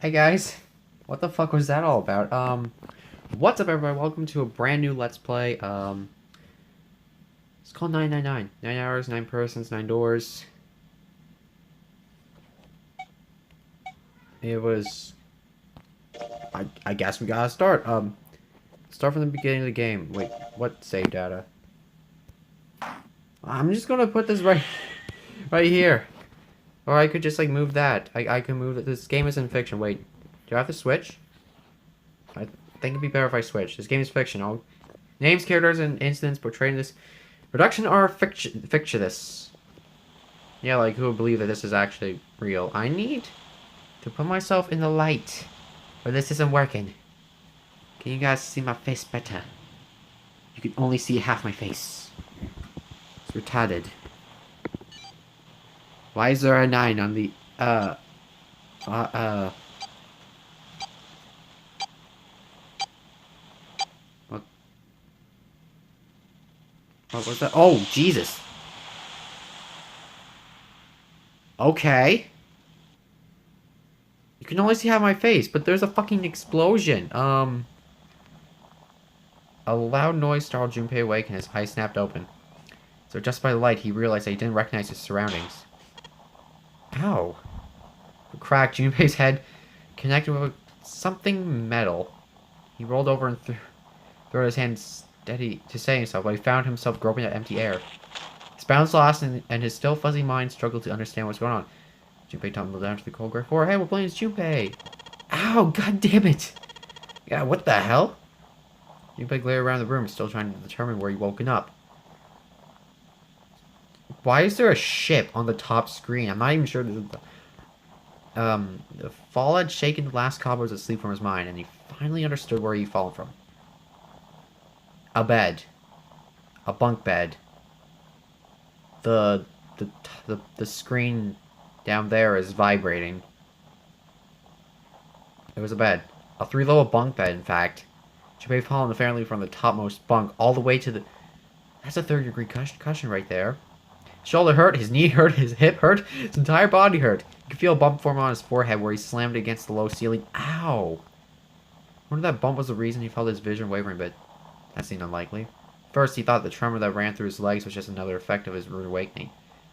Hey guys, what the fuck was that all about? What's up everybody? Welcome to a brand new Let's Play. It's called 999. 9 hours, 9 persons, 9 doors. It was... I guess we gotta start. Start from the beginning of the game. Wait, what save data? I'm just gonna put this right here. Or I could just, like, move that. I can move it. This game is in fiction. Wait, do I have to switch? I think it'd be better if I switch. This game is fiction. All names, characters, and incidents portrayed in this production are fictitious. Yeah, like, who would believe that this is actually real? I need to put myself in the light, or this isn't working. Can you guys see my face better? You can only see half my face. It's retarded. Why is there a 9 on the, What, what was that? Oh, Jesus. Okay. You can only see half my face, but there's a fucking explosion. A loud noise startled Junpei awake and his eyes snapped open. So just by the light, he realized that he didn't recognize his surroundings. Ow. A crack, Junpei's head connected with something metal. He rolled over and threw his hand steady to steady himself, but he found himself groping at empty air. His balance lost, and his still fuzzy mind struggled to understand what's going on. Junpei tumbled down to the cold gray floor. Hey, we're playing as Junpei! Ow, god damn it! Yeah, what the hell? Junpei glared around the room, still trying to determine where he'd woken up. Why is there a ship on the top screen? I'm not even sure. The fall had shaken the last cobwebs of sleep from his mind, and he finally understood where he'd fallen from. A bed. A bunk bed. The screen down there is vibrating. It was a bed. A 3-level bunk bed, in fact. Junpei had fallen apparently from the topmost bunk all the way to the... That's a third-degree concussion right there. His shoulder hurt, his knee hurt, his hip hurt, his entire body hurt. You could feel a bump form on his forehead where he slammed against the low ceiling. Ow! I wonder if that bump was the reason he felt his vision wavering a bit. That seemed unlikely. First, he thought the tremor that ran through his legs was just another effect of his rude awakening.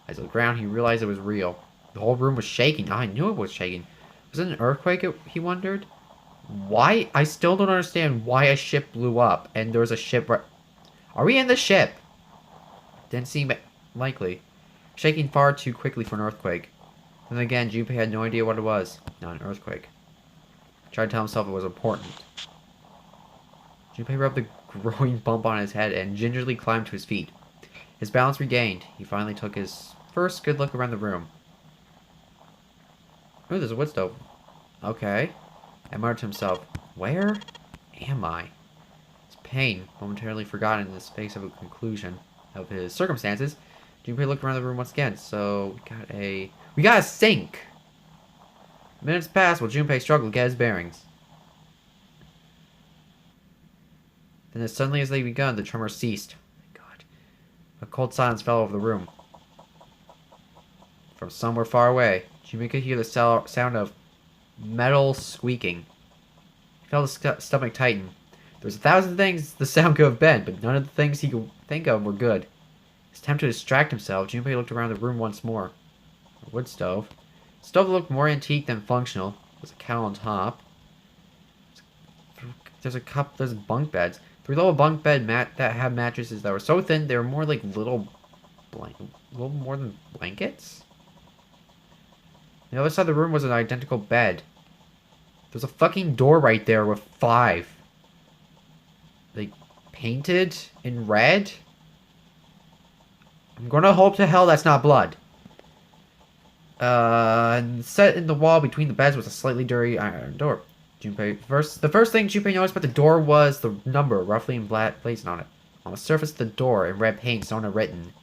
As he looked around, he realized it was real. The whole room was shaking. I knew it was shaking. Was it an earthquake, he wondered? Why? I still don't understand why a ship blew up and there was a ship right... Are we in the ship? Didn't seem likely. Shaking far too quickly for an earthquake. Then again, Junpei had no idea what it was. Not an earthquake. He tried to tell himself it was important. Junpei rubbed the growing bump on his head and gingerly climbed to his feet. His balance regained. He finally took his first good look around the room. Ooh, there's a wood stove. Okay. He muttered to himself, where am I? His pain, momentarily forgotten in the space of a conclusion of his circumstances, Junpei looked around the room once again. So, we got a sink! Minutes passed while Junpei struggled to get his bearings. Then as suddenly as they begun, the tremor ceased. My God. A cold silence fell over the room. From somewhere far away, Junpei could hear the sound of metal squeaking. He felt his stomach tighten. There was 1,000 things the sound could have been, but none of the things he could think of were good. His attempt to distract himself, Junpei looked around the room once more. A wood stove. The stove looked more antique than functional. There was a kettle on top. There's bunk beds. 3-level bunk bed that had mattresses that were so thin they were more like little more than blankets. On the other side of the room was an identical bed. There's a fucking door right there with 5. Like, painted in red? I'm gonna hope to hell that's not blood. And set in the wall between the beds was a slightly dirty iron door. The first thing Junpei noticed about the door was the number roughly in black blazoned on it. On the surface of the door, in red paint, someone had written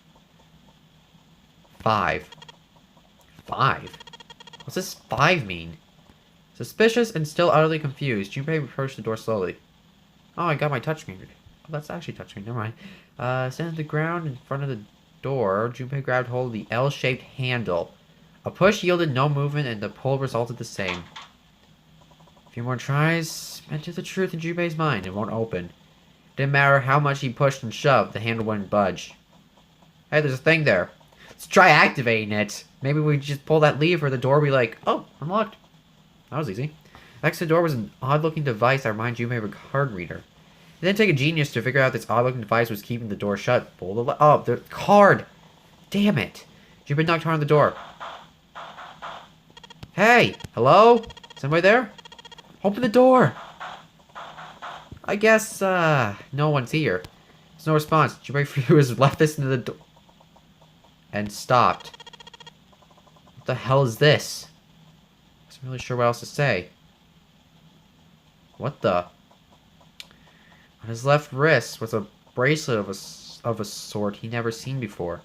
5. 5? What's this 5 mean? Suspicious and still utterly confused, Junpei approached the door slowly. Oh, I got my touchscreen. Oh, that's actually touchscreen, never mind. Standing on the ground in front of the door, Junpei grabbed hold of the L-shaped handle. A push yielded no movement and the pull resulted the same. few more tries, enter the truth in Junpei's mind. It won't open. Didn't matter how much he pushed and shoved, the handle wouldn't budge. Hey, there's a thing there. Let's try activating it. Maybe we just pull that lever, the door will be like, oh, unlocked. That was easy. Next to the door was an odd-looking device that reminded Junpei of a card reader. It didn't take a genius to figure out this odd-looking device was keeping the door shut. Oh, the card! Damn it! Junpei knocked hard on the door. Hey! Hello? Somebody there? Open the door! I guess, no one's here. There's no response. Junpei threw his left fist into the door. And stopped. What the hell is this? I wasn't really sure what else to say. What the? On his left wrist was a bracelet of a sort he never seen before.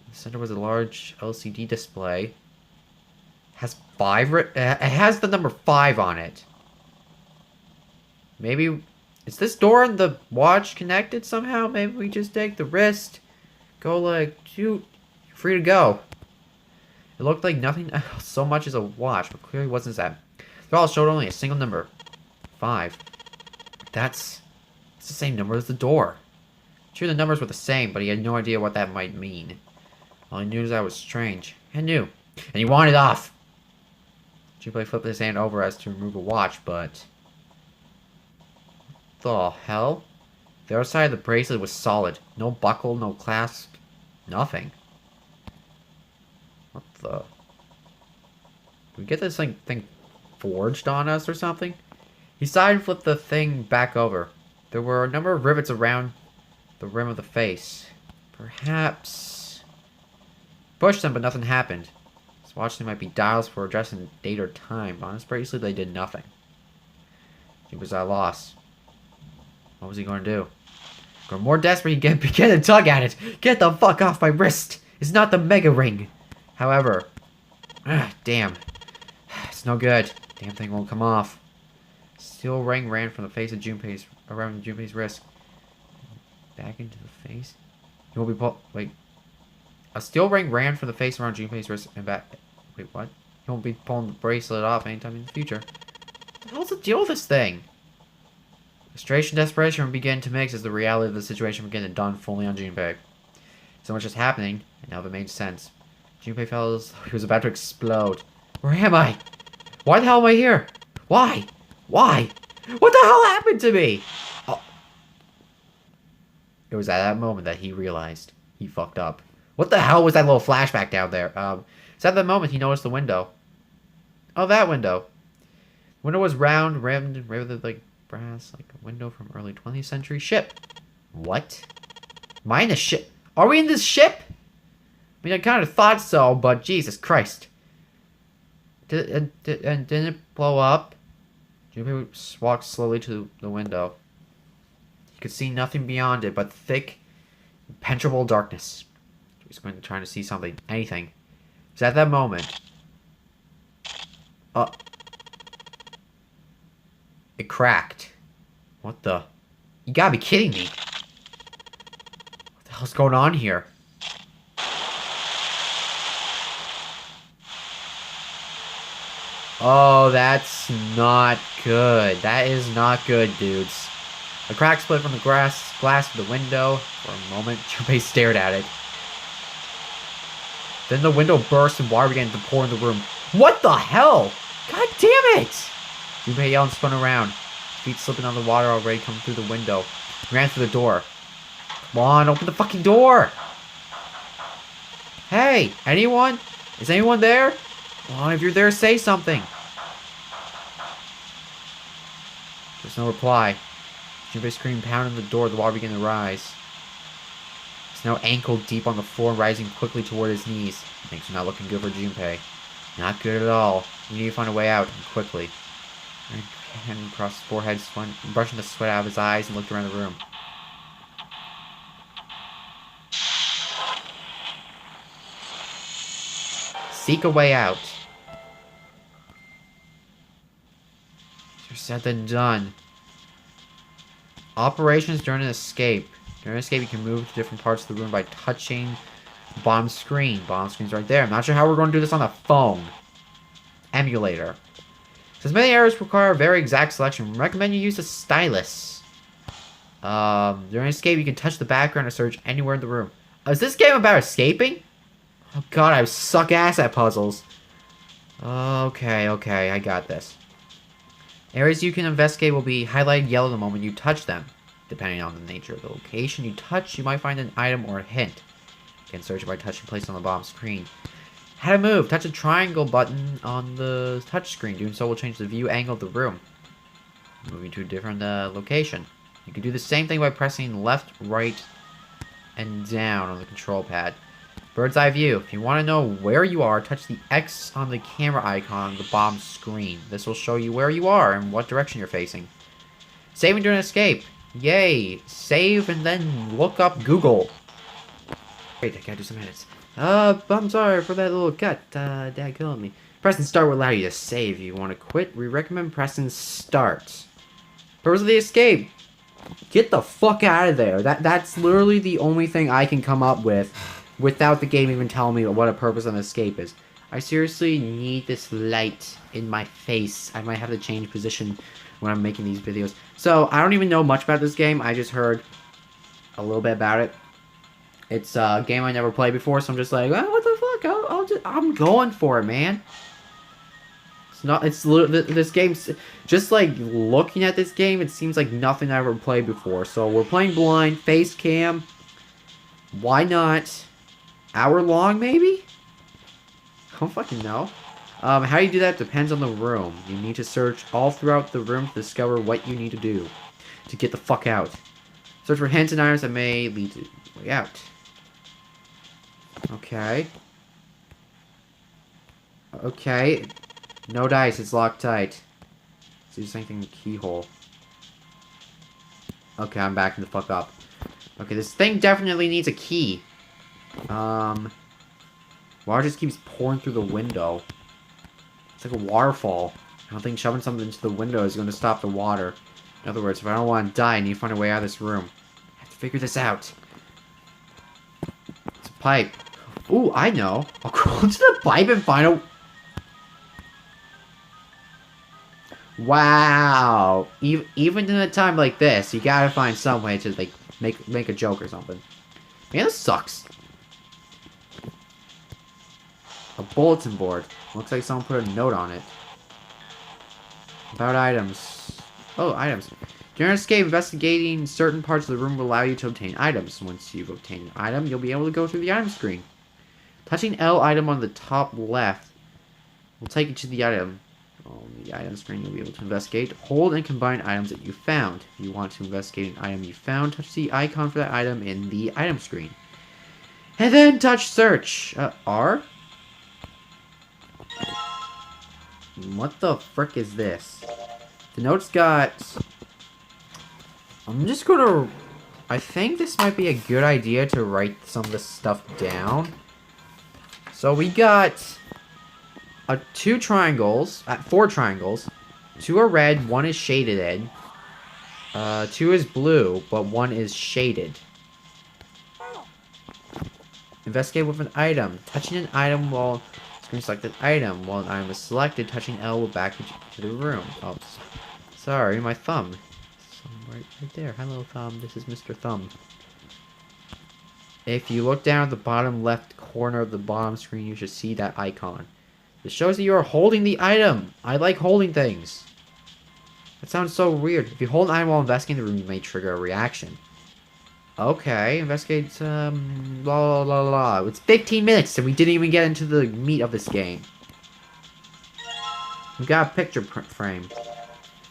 In the center was a large LCD display. It has the number 5 on it. Maybe is this door and the watch connected somehow? Maybe we just take the wrist, go like, shoot, you're free to go. It looked like nothing else so much as a watch, but clearly wasn't that. They all showed only a single number, 5. It's the same number as the door. Sure, the numbers were the same, but he had no idea what that might mean. All he knew was that was strange. He knew, and he wanted off. Junpei flipped his hand over as to remove a watch, but what the hell? The other side of the bracelet was solid. No buckle, no clasp, nothing. What the? Did we get this thing forged on us or something? He sighed and flipped the thing back over. There were a number of rivets around the rim of the face. Perhaps pushed them, but nothing happened. His watch they might be dials for adjusting date or time, but on his bracelet they did nothing. He was at a loss. What was he going to do? Grow more desperate, he began to tug at it. Get the fuck off my wrist! It's not the mega ring. However, damn, it's no good. Damn thing won't come off. Steel ring ran from the face of around Junpei's wrist. Back into the face. He won't be wait. A steel ring ran from the face around Junpei's wrist and back. Wait, what? He won't be pulling the bracelet off anytime in the future. What the hell's the deal with this thing? Frustration and desperation began to mix as the reality of the situation began to dawn fully on Junpei. So much was happening, and now it made sense. Junpei felt as though he was about to explode. Where am I? Why the hell am I here? Why? Why? What the hell happened to me? Oh. It was at that moment that he realized he fucked up. What the hell was that little flashback down there? It's at that moment he noticed the window. Oh, that window. The window was round, rimmed, riveted like brass, like a window from early 20th century ship. What? Am I in a ship? Are we in this ship? I mean, I kind of thought so, but Jesus Christ. Didn't it blow up? Junpei walked slowly to the window. He could see nothing beyond it but thick, impenetrable darkness. He was going to try to see something, anything. It was at that moment. It cracked. What the? You gotta be kidding me. What the hell's going on here? Oh, that's not good. That is not good, dudes. A crack split from the glass of the window. For a moment, Junpei stared at it. Then the window burst and water began to pour in the room. What the hell? God damn it! Junpei yelled and spun around. His feet slipping on the water already coming through the window. He ran through the door. Come on, open the fucking door! Hey, anyone? Is anyone there? Come on, if you're there, say something. There's no reply. Junpei screamed, pounding the door. The water began to rise. He's now ankle deep on the floor, rising quickly toward his knees. Things are not looking good for Junpei. Not good at all. We need to find a way out, and quickly. Hand across his forehead, brushing the sweat out of his eyes, and looked around the room. Seek a way out. Easier said than done. Operations during an escape. During an escape, you can move to different parts of the room by touching the bottom screen. Bottom screen's right there. I'm not sure how we're going to do this on the phone. Emulator. Since many areas require very exact selection, we recommend you use a stylus. During escape, you can touch the background or search anywhere in the room. Is this game about escaping? Oh god, I suck ass at puzzles. Okay, I got this. Areas you can investigate will be highlighted yellow the moment you touch them. Depending on the nature of the location you touch, you might find an item or a hint. You can search by touching place on the bottom screen. How to move. Touch the triangle button on the touch screen. Doing so will change the view angle of the room. Moving to a different location. You can do the same thing by pressing left, right, and down on the control pad. Bird's eye view. If you want to know where you are, touch the X on the camera icon on the bottom screen. This will show you where you are and what direction you're facing. Saving during escape. Yay! Save and then look up Google. Wait, I gotta do some edits. I'm sorry for that little cut. Dad killed me. Pressing start will allow you to save. If you want to quit, we recommend pressing start. Purpose of the escape. Get the fuck out of there. That's literally the only thing I can come up with without the game even telling me what a purpose of an escape is. I seriously need this light in my face. I might have to change position when I'm making these videos. So, I don't even know much about this game. I just heard a little bit about it. It's a game I never played before, so I'm just like, what the fuck? I'm going for it, man. This game's, just like looking at this game, it seems like nothing I ever played before. So we're playing blind, face cam. Why not? Hour long, maybe? I don't fucking know. How you do that depends on the room. You need to search all throughout the room to discover what you need to do to get the fuck out. Search for hints and items that may lead to the way out. Okay. Okay. No dice, it's locked tight. Let's do something in the keyhole. Okay, I'm backing the fuck up. Okay, this thing definitely needs a key. Water just keeps pouring through the window. It's like a waterfall. I don't think shoving something into the window is going to stop the water. In other words, if I don't want to die, I need to find a way out of this room. I have to figure this out. It's a pipe. Ooh, I know. I'll crawl into the pipe and find a... Wow. Even in a time like this, you gotta find some way to, like, make a joke or something. Man, this sucks. A bulletin board. Looks like someone put a note on it. About items. Oh, items. During escape, investigating certain parts of the room will allow you to obtain items. Once you've obtained an item, you'll be able to go through the item screen. Touching L item on the top left will take you to the item. On the item screen, you'll be able to investigate, hold, and combine items that you found. If you want to investigate an item you found, touch the icon for that item in the item screen. And then touch search. R? What the frick is this? The note's got... I'm just gonna... I think this might be a good idea to write some of this stuff down. So we got... four triangles. 2 are red, 1 is shaded in. 2 is blue, but 1 is shaded. Investigate with an item. Touching an item while screen selected item. While an item is selected, touching L will back you to the room. Oh, sorry, my thumb. Right there. Hello, thumb. This is Mr. Thumb. If you look down at the bottom left corner of the bottom screen, you should see that icon. It shows that you are holding the item. I like holding things. That sounds so weird. If you hold an item while investigating the room, you may trigger a reaction. Okay, investigate, blah, blah, blah, blah. It's 15 minutes and we didn't even get into the meat of this game. We got a picture frame.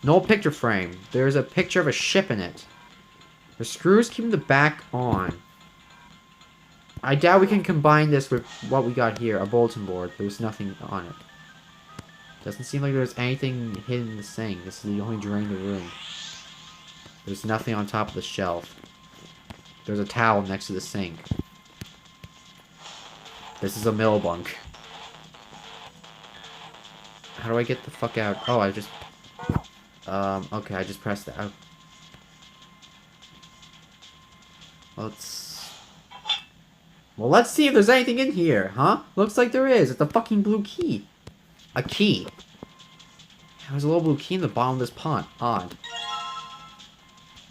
No picture frame. There's a picture of a ship in it. The screws keeping the back on. I doubt we can combine this with what we got here, a bulletin board. There's nothing on it. Doesn't seem like there's anything hidden in the sink. This is the only drain in the room. There's nothing on top of the shelf. There's a towel next to the sink. This is a mill bunk. How do I get the fuck out? Oh, I just... okay, I just pressed that. Well, let's see if there's anything in here, huh? Looks like there is. It's a fucking blue key. A key. There's a little blue key in the bottom of this pond. Odd.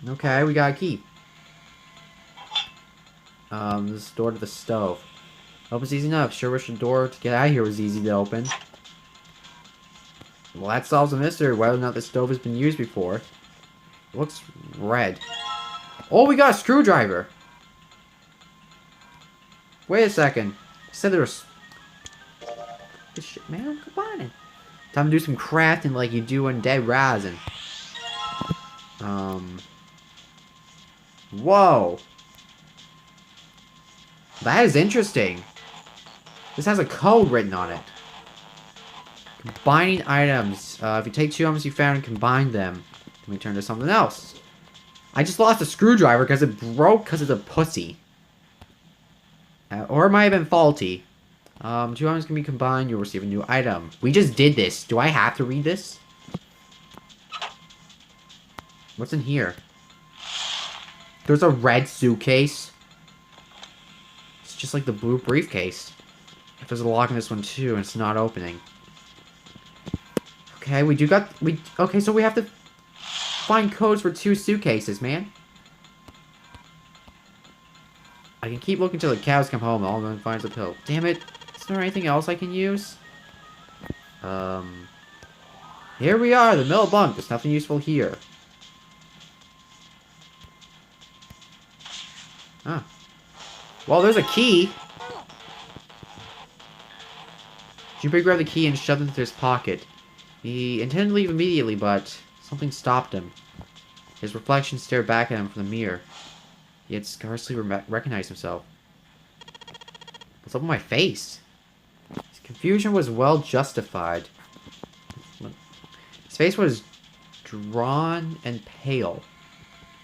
Okay, we got a key. This door to the stove. Opens easy enough. Sure wish the door to get out of here was easy to open. Well, that solves the mystery whether or not the stove has been used before. It looks red. Oh, we got a screwdriver! Wait a second. I said there was... This shit, man, come on. Time to do some crafting like you do in Dead Rising. Whoa! That is interesting. This has a code written on it. Combining items. If you take 2 items you found and combine them, then we turn to something else. I just lost a screwdriver because it broke because it's a pussy. Or it might have been faulty. 2 items can be combined, you'll receive a new item. We just did this. Do I have to read this? What's in here? There's a red suitcase. It's just like the blue briefcase. If there's a lock in this one too, and it's not opening. Okay, okay, so we have to find codes for 2 suitcases, man. I can keep looking till the cows come home and all of them finds a pill. Damn it. Is there anything else I can use? Here we are, the middle bunk. There's nothing useful here. Huh. Well, there's a key. Junpei grabbed the key and shoved it into his pocket. He intended to leave immediately, but something stopped him. His reflection stared back at him from the mirror. He had scarcely recognized himself. What's up with my face? His confusion was well justified. His face was drawn and pale,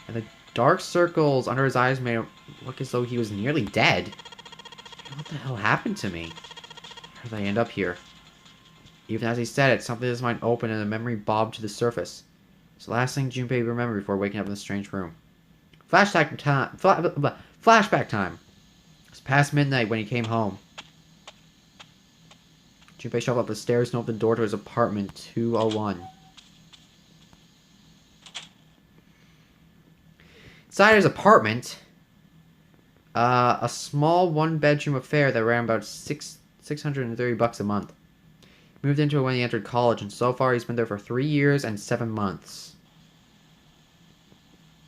and the dark circles under his eyes made him look as though he was nearly dead. What the hell happened to me? How did I end up here? Even as he said it, something in his mind opened and a memory bobbed to the surface. It's the last thing Junpei remembered before waking up in the strange room. Flashback time. It was past midnight when he came home. Junpei shuffled up the stairs and opened the door to his apartment 201. Inside his apartment, a small 1-bedroom affair that ran about $630 a month. He moved into it when he entered college, and so far he's been there for 3 years and 7 months.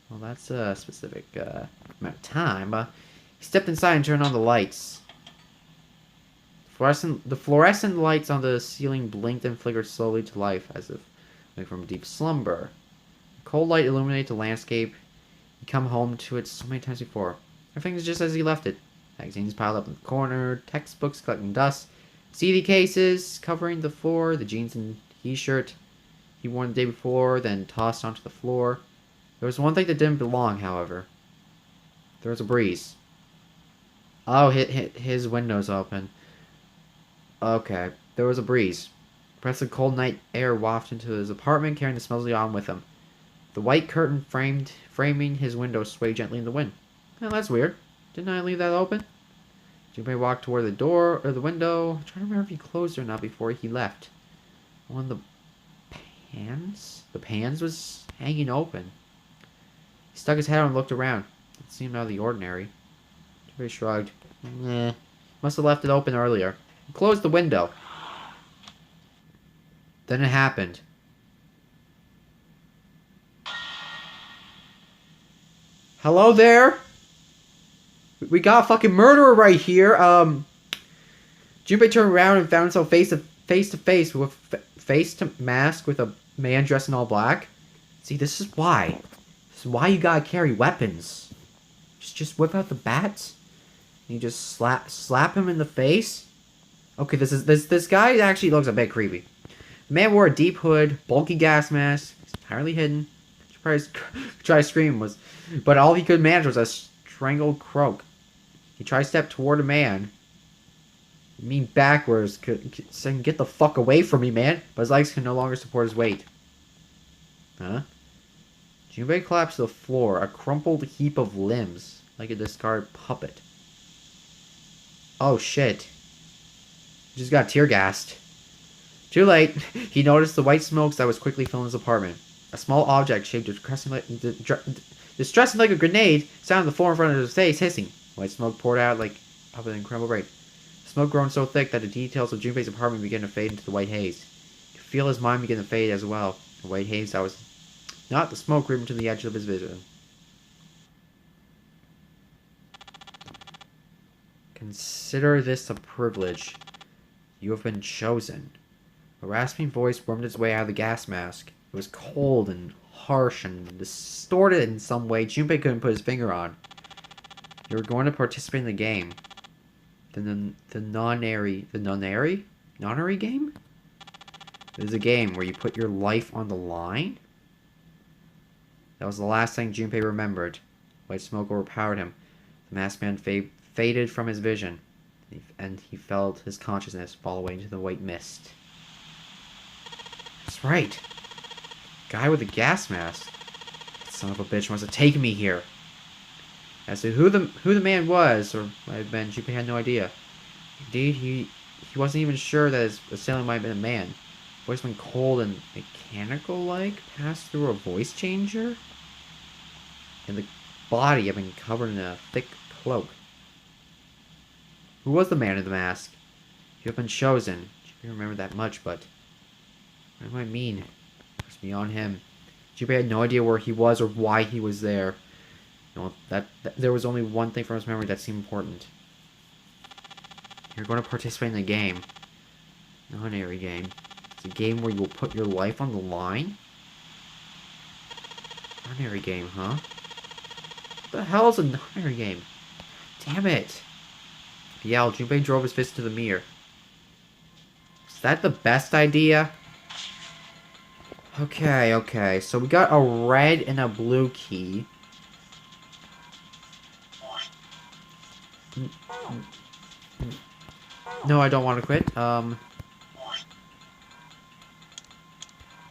Well, that's a specific amount of time. He stepped inside and turned on the lights. The fluorescent lights on the ceiling blinked and flickered slowly to life, as if like from deep slumber. The cold light illuminated the landscape. He'd come home to it so many times before. Everything is just as he left it. Magazines piled up in the corner, textbooks collecting dust, CD cases covering the floor, the jeans and t-shirt he worn the day before, then tossed onto the floor. There was one thing that didn't belong, however. There was a breeze. Oh, his window's open. Okay, there was a breeze. Perhaps the cold night air wafted into his apartment, carrying the smells of the autumn with him. The white curtain framing his window swayed gently in the wind. Oh, that's weird. Didn't I leave that open? Junpei walked toward the door or the window. I'm trying to remember if he closed it or not before he left. One of the pans? The pans was hanging open. He stuck his head out and looked around. It seemed out of the ordinary. Junpei shrugged. Must have left it open earlier. He closed the window. Then it happened. Hello there? We got a fucking murderer right here. Junpei turned around and found himself face to face mask with a man dressed in all black. See, this is why. This is why you gotta carry weapons. Just whip out the bats. And you just slap him in the face. Okay, this guy actually looks a bit creepy. The man wore a deep hood, bulky gas mask, entirely hidden. Try to scream but all he could manage was a strangled croak. He tried to step toward a man. You mean backwards, saying, "Get the fuck away from me, man!" But his legs could no longer support his weight. Huh? Junpei collapsed to the floor, a crumpled heap of limbs, like a discarded puppet. Oh shit. Just got tear gassed. Too late. He noticed the white smokes that was quickly filling his apartment. A small object shaped distressing like a grenade sounded the floor in front of his face, hissing. White smoke poured out like of an incredible rate. Smoke grown so thick that the details of Junpei's apartment began to fade into the white haze. He could feel his mind begin to fade as well. The white haze that was not the smoke creeping to the edge of his vision. Consider this a privilege. You have been chosen. A rasping voice wormed its way out of the gas mask. It was cold and harsh and distorted in some way Junpei couldn't put his finger on. You're going to participate in the game. The Nonary game? It is a game where you put your life on the line? That was the last thing Junpei remembered. White smoke overpowered him. The masked man faded from his vision, and he felt his consciousness fall away into the white mist. That's right. Guy with the gas mask. That son of a bitch must have taken me here. As to who the man was, or might have been, Junpei had no idea. Indeed, he wasn't even sure that his assailant might have been a man. Voice went cold and mechanical-like, passed through a voice changer, and the body had been covered in a thick cloak. Who was the man in the mask? You have been chosen. Junpei remembered that much, but what do I mean? It was beyond him. Junpei had no idea where he was or why he was there. No, that there was only one thing from his memory that seemed important. You're going to participate in a game. Nonary game. It's a game where you will put your life on the line? Nonary game, huh? What the hell is a Nonary game? Damn it! He yelled. Junpei drove his fist to the mirror. Is that the best idea? Okay. So we got a red and a blue key. No, I don't want to quit.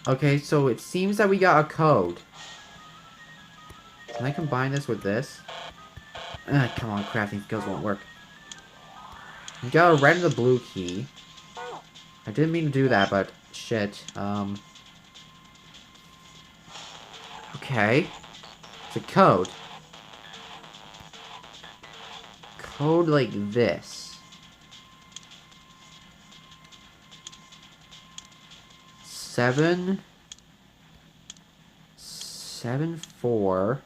Okay, so it seems that we got a code. Can I combine this with this? Come on, crafting skills won't work. We got a red and a blue key. I didn't mean to do that, but shit. Okay. It's a code. Code like this. 7, 7, 4.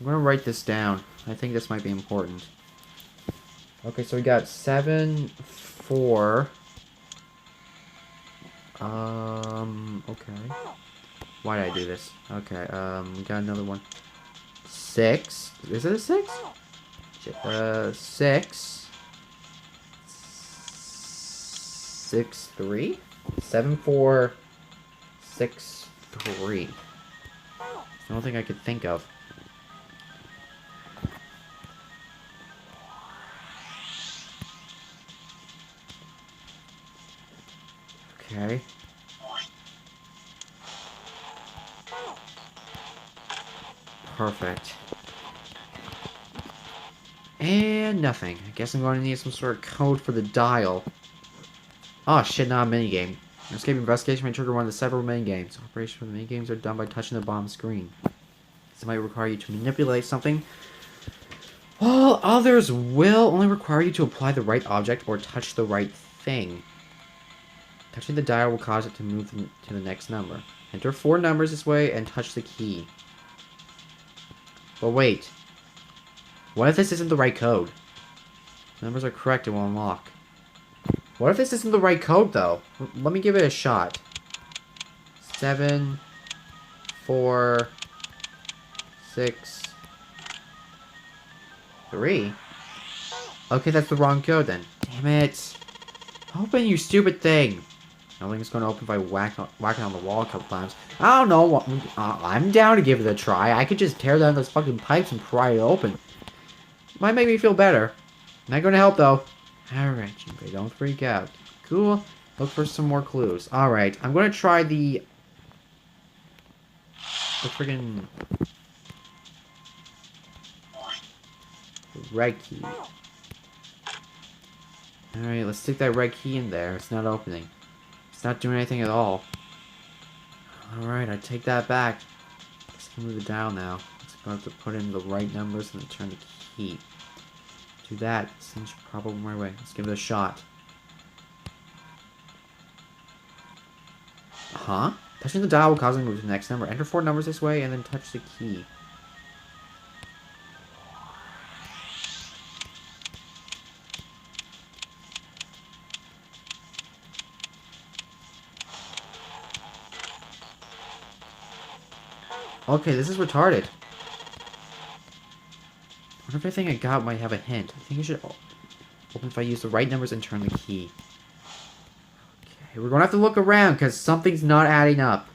I'm gonna write this down. I think this might be important. Okay, so we got 7, 4. Okay. Why did I do this? Okay, we got another one. 6. Is it a 6? 6. 6, 3? 7, 4, 6, 3. The only thing I could think of. Okay. Perfect. And nothing. I guess I'm going to need some sort of code for the dial. Oh shit, not a minigame. Escape investigation may trigger one of the several minigames. Operations for the minigames are done by touching the bottom screen. This might require you to manipulate something, while others will only require you to apply the right object or touch the right thing. Touching the dial will cause it to move to the next number. Enter 4 numbers this way and touch the key. But wait. What if this isn't the right code? If the numbers are correct, it will unlock. What if this isn't the right code, though? Let me give it a shot. 7, 4, 6, 3. Okay, that's the wrong code, then. Damn it. Open, you stupid thing. I think it's going to open by whacking on the wall a couple times. I don't know. I'm down to give it a try. I could just tear down those fucking pipes and pry it open. Might make me feel better. Not going to help, though. Alright, Junpei, don't freak out. Cool. Look for some more clues. Alright, I'm going to try the friggin' red key. Alright, let's stick that red key in there. It's not opening. It's not doing anything at all. Alright, I take that back. Let's move it down now. It's going to have to put in the right numbers and then turn the key. Do that. Seems probably my way. Let's give it a shot. Huh? Touching the dial will cause me to move to the next number. Enter 4 numbers this way and then touch the key. Okay, this is retarded. I wonder if everything I got might have a hint. I think I should open if I use the right numbers and turn the key. Okay, we're gonna have to look around because something's not adding up.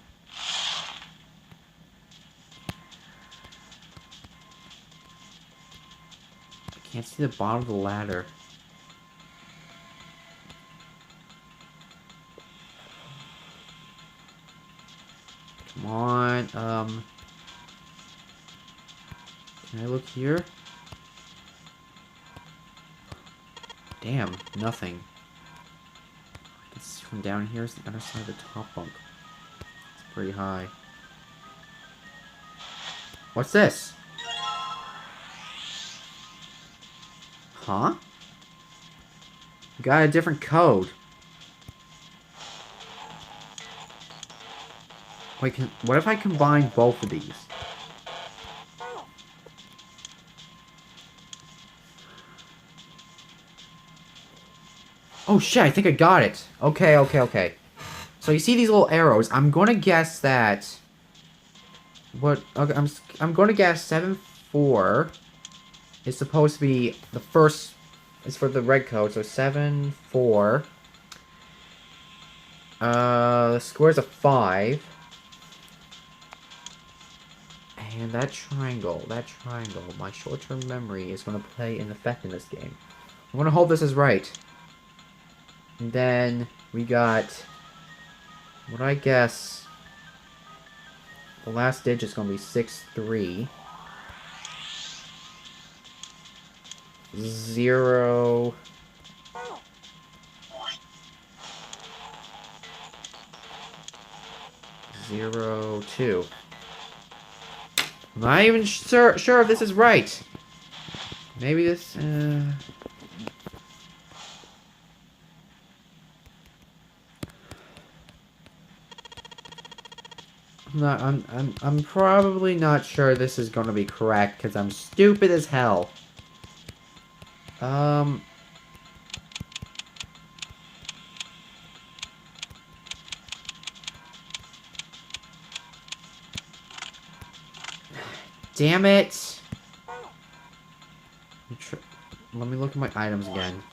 I can't see the bottom of the ladder. Come on, can I look here? Damn, nothing. I can see from down here is the other side of the top bunk. It's pretty high. What's this? Huh? We got a different code. Wait, what if I combine both of these? Oh shit, I think I got it. Okay. So you see these little arrows. I'm gonna guess that... What? Okay, I'm gonna guess 7-4 is supposed to be the first... It's for the red code, so 7-4. The square's a 5. And that triangle, my short-term memory is gonna play an effect in this game. I'm gonna hope this is right. And then we got what I guess the last digit's gonna be 6-3. 0. 0-2. I'm not even sure if this is right. Maybe this. I'm probably not sure this is gonna be correct because I'm stupid as hell. Damn it! Let me look at my items again.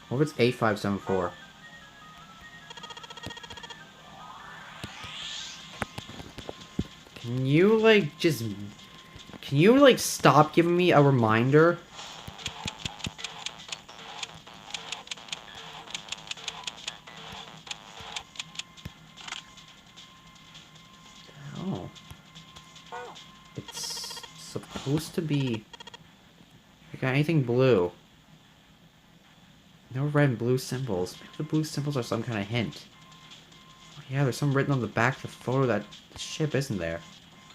What if it's 8574? Can you, like, just... Can you, like, stop giving me a reminder? Oh. It's supposed to be... You got anything blue? No red and blue symbols. Maybe the blue symbols are some kind of hint. Oh, yeah, there's some written on the back of the photo that ship isn't there.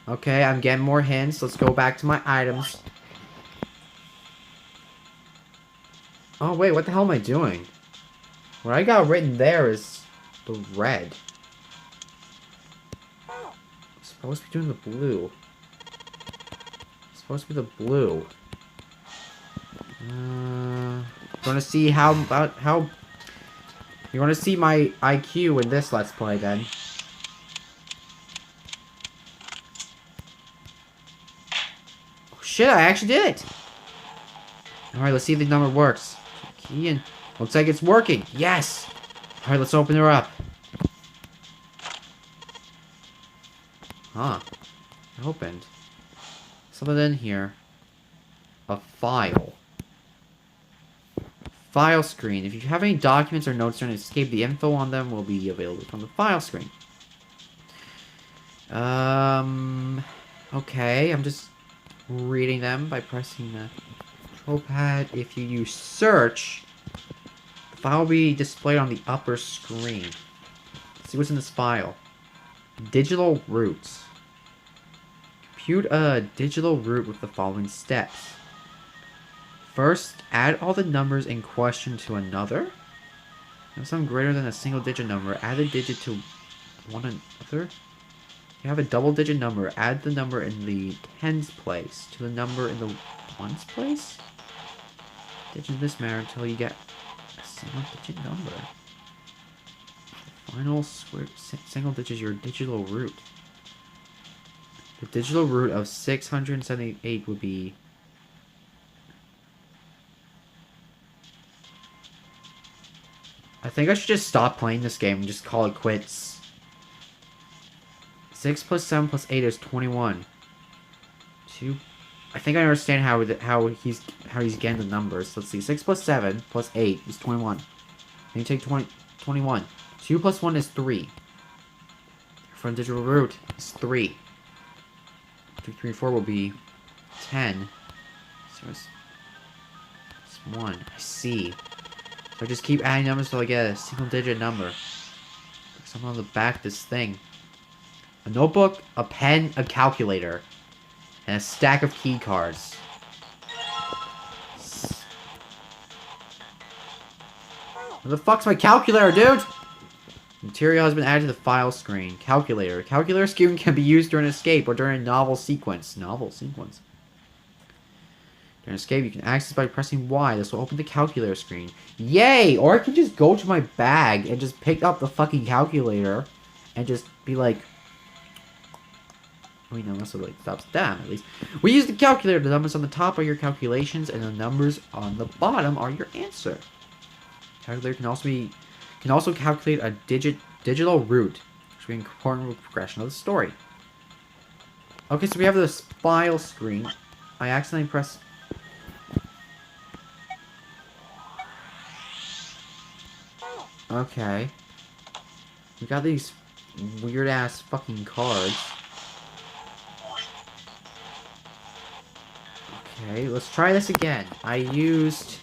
Okay, I'm getting more hints. Let's go back to my items. Oh, wait, what the hell am I doing? What I got written there is the red. I'm supposed to be doing the blue. It's supposed to be the blue. Gonna see how... You wanna see my IQ in this Let's Play, then. Shit, I actually did it! Alright, let's see if the number works. Key in. Looks like it's working. Yes! Alright, let's open her up. Huh. It opened. Something in here. A file. File screen. If you have any documents or notes trying to escape, the info on them will be available from the file screen. Okay, I'm just... reading them by pressing the control pad. If you use search, file will be displayed on the upper screen. Let's see what's in this file. Digital roots. Compute a digital root with the following steps. First, add all the numbers in question to another. If some greater than a single digit number, add the digit to one another. You have a double digit number, add the number in the tens place to the number in the ones place. Digit this manner until you get a single digit number. The final square single digit is your digital root. The digital root of 678 would be... I think I should just stop playing this game and just call it quits. 6 plus 7 plus 8 is 21. 2... I think I understand how he's getting the numbers. Let's see. 6 plus 7 plus 8 is 21. Then you take 21. 2 plus 1 is 3. From digital root is 3. 2, 3, 4 will be 10. So it's 1. I see. So I just keep adding numbers until I get a single digit number. Something on the back of this thing. A notebook, a pen, a calculator, and a stack of key cards. Where the fuck's my calculator, dude? Material has been added to the file screen. Calculator. Calculator screen can be used during escape or during a novel sequence. Novel sequence. During escape, you can access by pressing Y. This will open the calculator screen. Yay! Or I can just go to my bag and just pick up the fucking calculator and just be like... Wait, no, that's what like stops down, at least. We use the calculator. The numbers on the top are your calculations, and the numbers on the bottom are your answer. Calculator can also calculate a digital root, which will be important with the progression of the story. Okay, so we have this file screen. I accidentally pressed... Okay. We got these weird-ass fucking cards. Okay, let's try this again. I used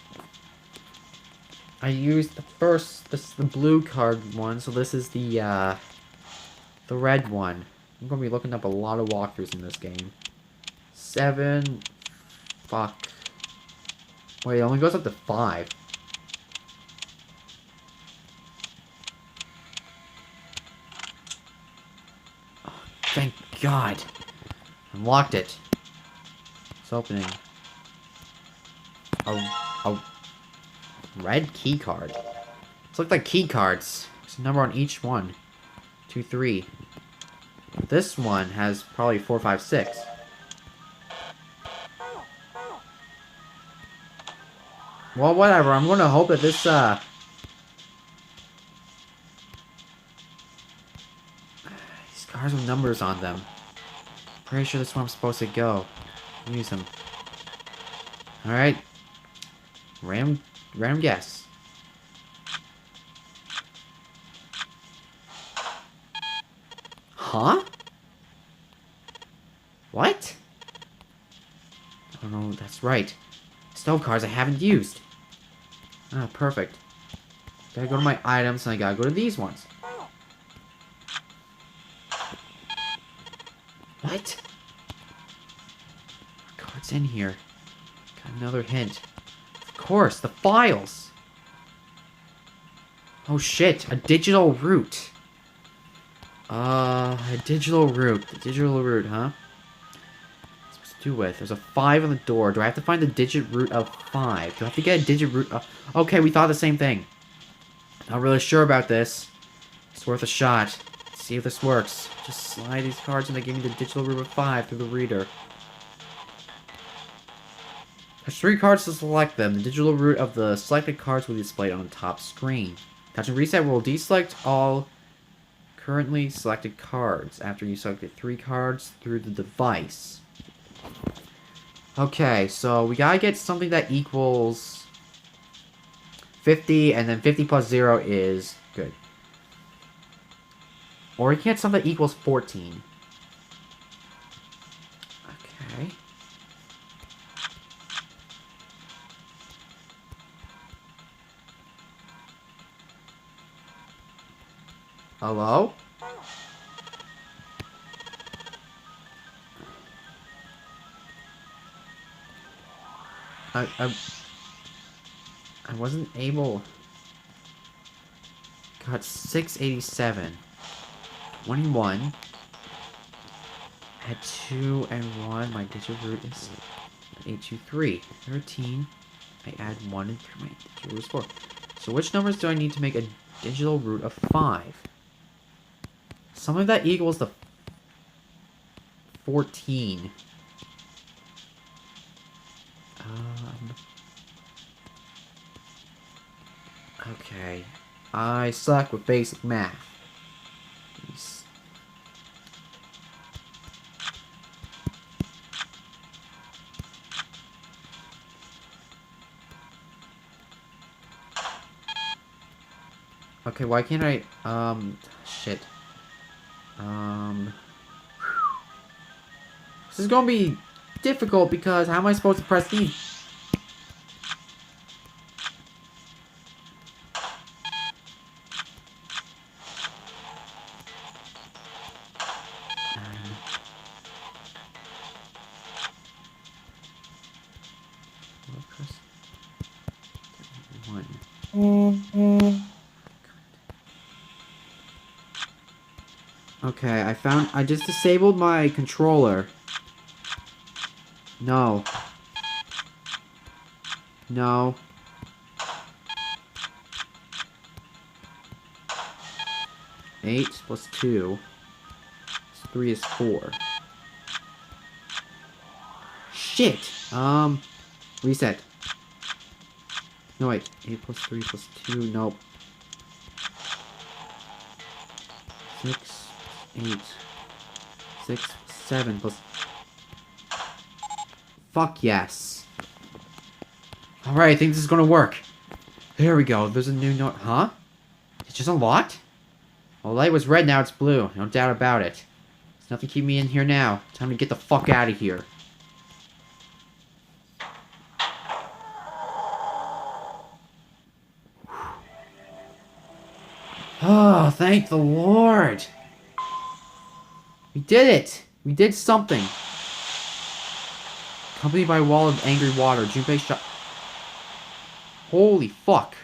the first, this is the blue card one, so this is the red one. I'm gonna be looking up a lot of walkthroughs in this game. 7, fuck. Wait, it only goes up to 5. Oh, thank God. Unlocked it. It's opening. A red key card. It's look like key cards. There's a number on each one. 2, 3. This one has probably 4, 5, 6. Well, whatever. I'm gonna hope that this, these cards with numbers on them. Pretty sure this is where I'm supposed to go. Use them. Alright. Random guess. Huh? What? Oh no, that's right. Stove cards I haven't used. Ah, perfect. Gotta go to my items and I gotta go to these ones. What? Cards in here. Got another hint. Of course, the files. Oh shit, a digital root. A digital root. The digital root, huh? What's to do with? There's a 5 on the door. Do I have to find the digit root of 5? Do I have to get a digit root of... Okay, we thought the same thing. Not really sure about this. It's worth a shot. Let's see if this works. Just slide these cards and they give me the digital root of 5 through the reader. There's 3 cards to select them. The digital root of the selected cards will be displayed on the top screen. Touching reset will deselect all currently selected cards after you selected 3 cards through the device. Okay, so we gotta get something that equals 50, and then 50 plus 0 is good. Or we can get something that equals 14. Okay. Hello? I wasn't able... God, 687. 21. Add 2 and 1. My digit root is 823. 13. I add 1 and 3. My digit root is 4. So which numbers do I need to make a digital root of 5? Something that equals the 14. Okay. I suck with basic math. Okay, why can't I, shit. This is gonna be difficult because how am I supposed to press these? Okay, I just disabled my controller. No. No. Eight plus 2. 3 is 4. Shit! Reset. No, wait. 8 plus 3 plus 2. Nope. 6, 8. 6, 7 plus... Fuck yes. Alright, I think this is gonna work. There we go. There's a new note. Huh? It's just unlocked? Well, the light was red, now it's blue. No doubt about it. There's nothing keeping me in here now. Time to get the fuck out of here. Oh, thank the Lord. We did it. We did something. Accompanied by a wall of angry water, Junpei shot... Holy fuck.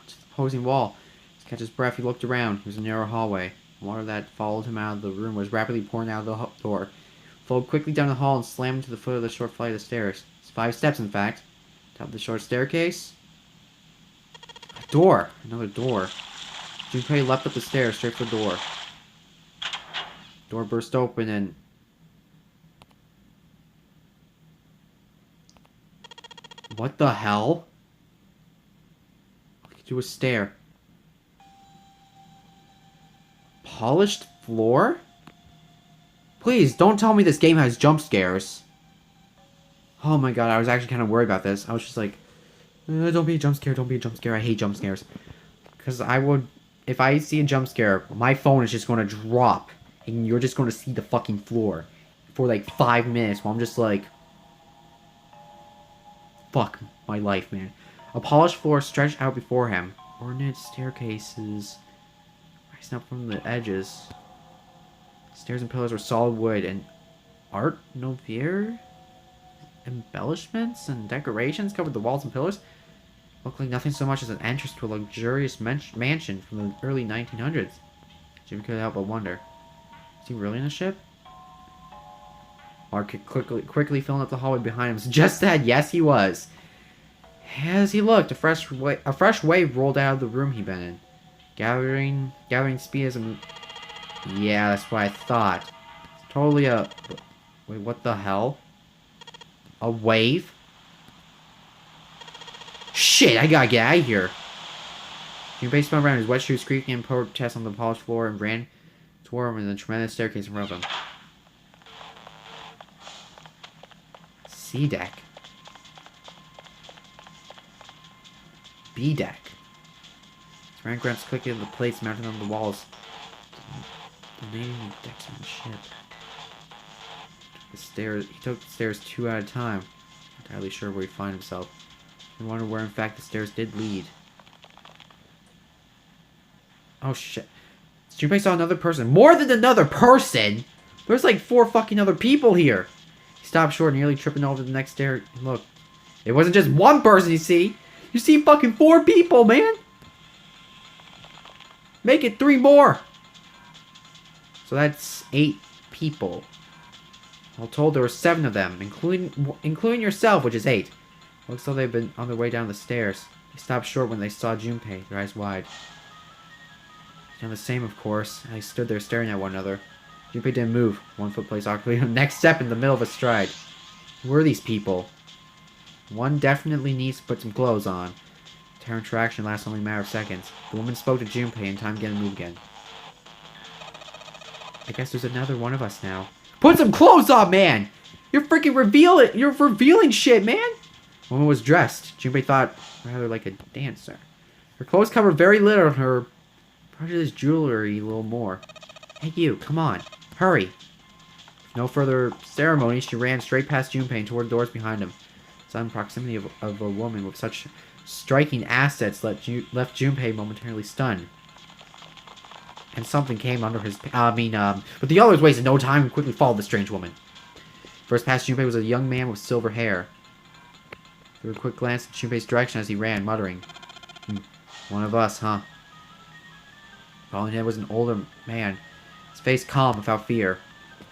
To the opposing wall. To catch his breath, he looked around. It was a narrow hallway. Water that followed him out of the room was rapidly pouring out of the door. Flowed quickly down the hall and slammed to the foot of the short flight of stairs. It's 5 steps, in fact. Top of the short staircase. A door. Another door. Junpei leapt up the stairs, straight for the door. Door burst open and... What the hell? I could do a stair. Polished floor? Please, don't tell me this game has jump scares. Oh my god, I was actually kind of worried about this. I was just like, don't be a jump scare, don't be a jump scare. I hate jump scares. Because I would... If I see a jump scare, my phone is just going to drop. And you're just going to see the fucking floor. For like 5 minutes while I'm just like... Fuck my life, man. A polished floor stretched out before him. Ornate staircases rising up from the edges. Stairs and pillars were solid wood and Art Nouveau embellishments and decorations covered the walls and pillars. Looked like nothing so much as an entrance to a luxurious mansion from the early 1900s. Jimmy couldn't help but wonder. Is he really in a ship? Mark quickly filling up the hallway behind him suggests that yes, he was. As he looked, a fresh wave rolled out of the room he'd been in, gathering speed as a... Yeah, that's what I thought. It's totally a... Wait, what the hell? A wave? Shit, I gotta get out of here. Junpei spun around, his wet shoes creaking in protest on the polished floor, and ran toward him in the tremendous staircase in front of him. C deck. B deck. His ran grabs quickly at the plates mounted on the walls. The remaining decks on the ship. He took the stairs 2 at a time. Not entirely sure where he'd find himself. He wondered where in fact the stairs did lead. Oh shit. Junpei saw another person. More than another person? There's like 4 fucking other people here. He stopped short, nearly tripping over the next stair. Look, it wasn't just one person, you see. You see fucking 4 people, man. Make it 3 more. So that's 8 people. All told, there were 7 of them, including yourself, which is 8. Looks like they've been on their way down the stairs. They stopped short when they saw Junpei, their eyes wide. Done the same, of course. They stood there staring at one another. Junpei didn't move. 1 foot placed awkwardly on the next step in the middle of a stride. Who are these people? One definitely needs to put some clothes on. Their interaction lasts only a matter of seconds. The woman spoke to Junpei in time to get him to move again. I guess there's another one of us now. Put some clothes on, man! You're freaking revealing shit, man! The woman was dressed. Junpei thought rather like a dancer. Her clothes covered very little of her precious jewelry a little more. Hey you, come on. Hurry. With no further ceremony, she ran straight past Junpei and toward the doors behind him. The sudden proximity of a woman with such striking assets left Junpei momentarily stunned. And something came under his... but the others wasted no time and quickly followed the strange woman. First past Junpei was a young man with silver hair. Threw a quick glance at Junpei's direction as he ran, muttering, one of us, huh? Following him was an older man, his face calm without fear.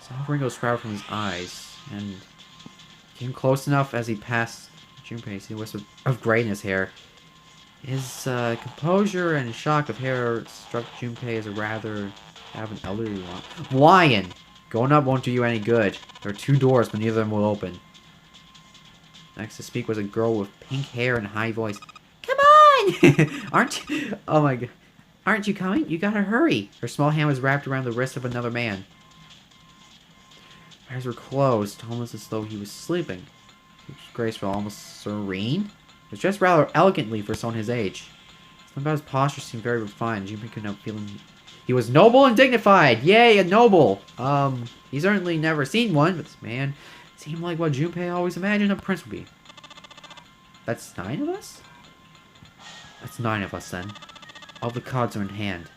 Soft wrinkles sprouted from his eyes, and came close enough as he passed Junpei to see a wisp of gray in his hair. His composure and shock of hair struck Junpei as a rather an elderly one. Lion! Going up won't do you any good. There are 2 doors, but neither of them will open. Next to speak was a girl with pink hair and a high voice. Come on! Aren't you... Oh my god. Aren't you coming? You gotta hurry. Her small hand was wrapped around the wrist of another man. Her eyes were closed, almost as though he was sleeping. He was graceful, almost serene. He was dressed rather elegantly for someone his age. Something about his posture seemed very refined. Junpei could not feel him. He was noble and dignified! Yay, a noble! He's certainly never seen one, but this man seemed like what Junpei always imagined a prince would be. That's 9 of us? That's 9 of us, then. All the cards are in hand.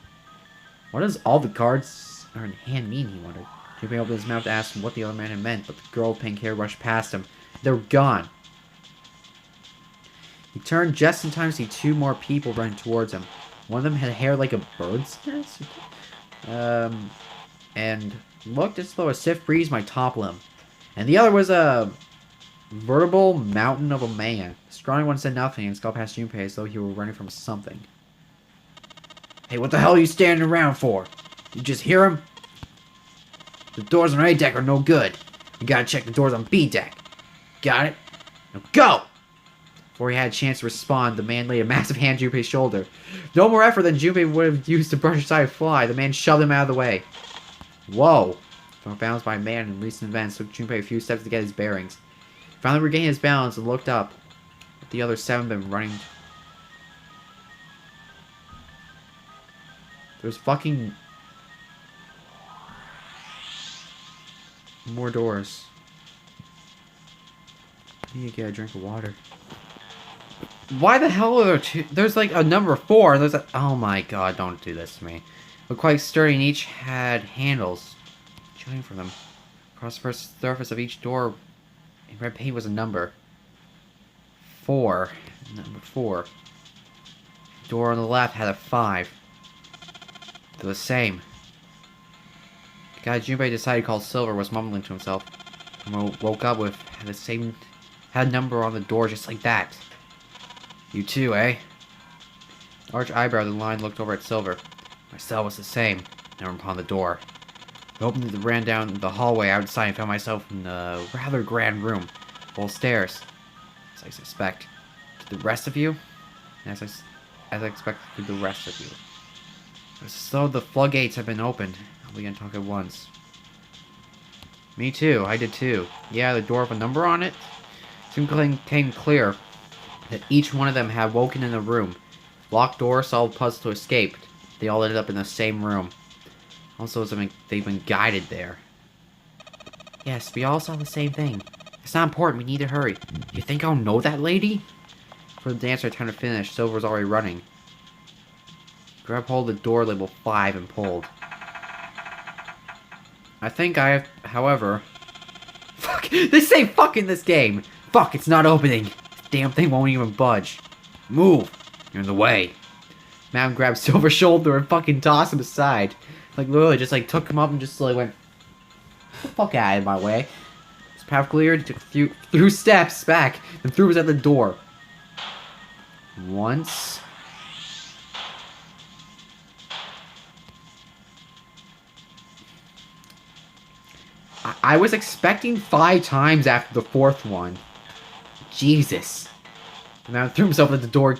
What does all the cards are in hand mean, he wondered. Junpei opened his mouth to ask him what the other man had meant, but the girl with pink hair rushed past him. They were gone. He turned just in time to see 2 more people running towards him. One of them had hair like a bird's nest, and looked as though a stiff breeze might topple him. And the other was a veritable mountain of a man. The scrawny one said nothing and scuttled past Junpei as though he were running from something. Hey, what the hell are you standing around for? You just hear him? The doors on A deck are no good. You gotta check the doors on B deck. Got it? Now go! Before he had a chance to respond, the man laid a massive hand on Junpei's shoulder. No more effort than Junpei would have used to brush aside a fly. The man shoved him out of the way. Whoa! Thrown balanced by a man in recent events, took Junpei a few steps to get his bearings. He finally regained his balance and looked up. The other 7 had been running. There's fucking more doors. I need to get a drink of water. Why the hell are there 2? There's like a number 4. There's a... Oh my god, don't do this to me. Looked quite sturdy and each had handles. Showing from them. Across the first surface of each door in red paint was a number. 4. Number 4. The door on the left had a 5. They're the same. The guy Junpei decided called Silver was mumbling to himself. And woke up with had a number on the door just like that. You too, eh? Arch eyebrow of the line looked over at Silver. My cell was the same. Now I'm upon the door. I opened it and ran down the hallway outside and found myself in a rather grand room. Full of stairs. As I suspect. To the rest of you? As I expected to the rest of you. As though the floodgates have been opened. I'll begin to talk at once. Me too, I did too. Yeah, the door with a number on it? Soon came clear that each one of them had woken in a room. Locked door, solved puzzle to escape. They all ended up in the same room. Also, they've been guided there. Yes, we all saw the same thing. It's not important, we need to hurry. You think I'll know that lady? For the dancer turned to finish, Silver was already running. Grab hold of the door labeled 5 and pulled. I think I have, however... Fuck! They say fuck in this game! Fuck, it's not opening! This damn thing won't even budge. Move! You're in the way. Madam grabbed Silver's shoulder and fucking tossed him aside. Like, literally, just like took him up and just like went... Get the fuck out of my way. His path cleared, he took a few steps back, and threw us at the door. Once... I was expecting 5 times after the 4th one. Jesus. And now threw himself at the door.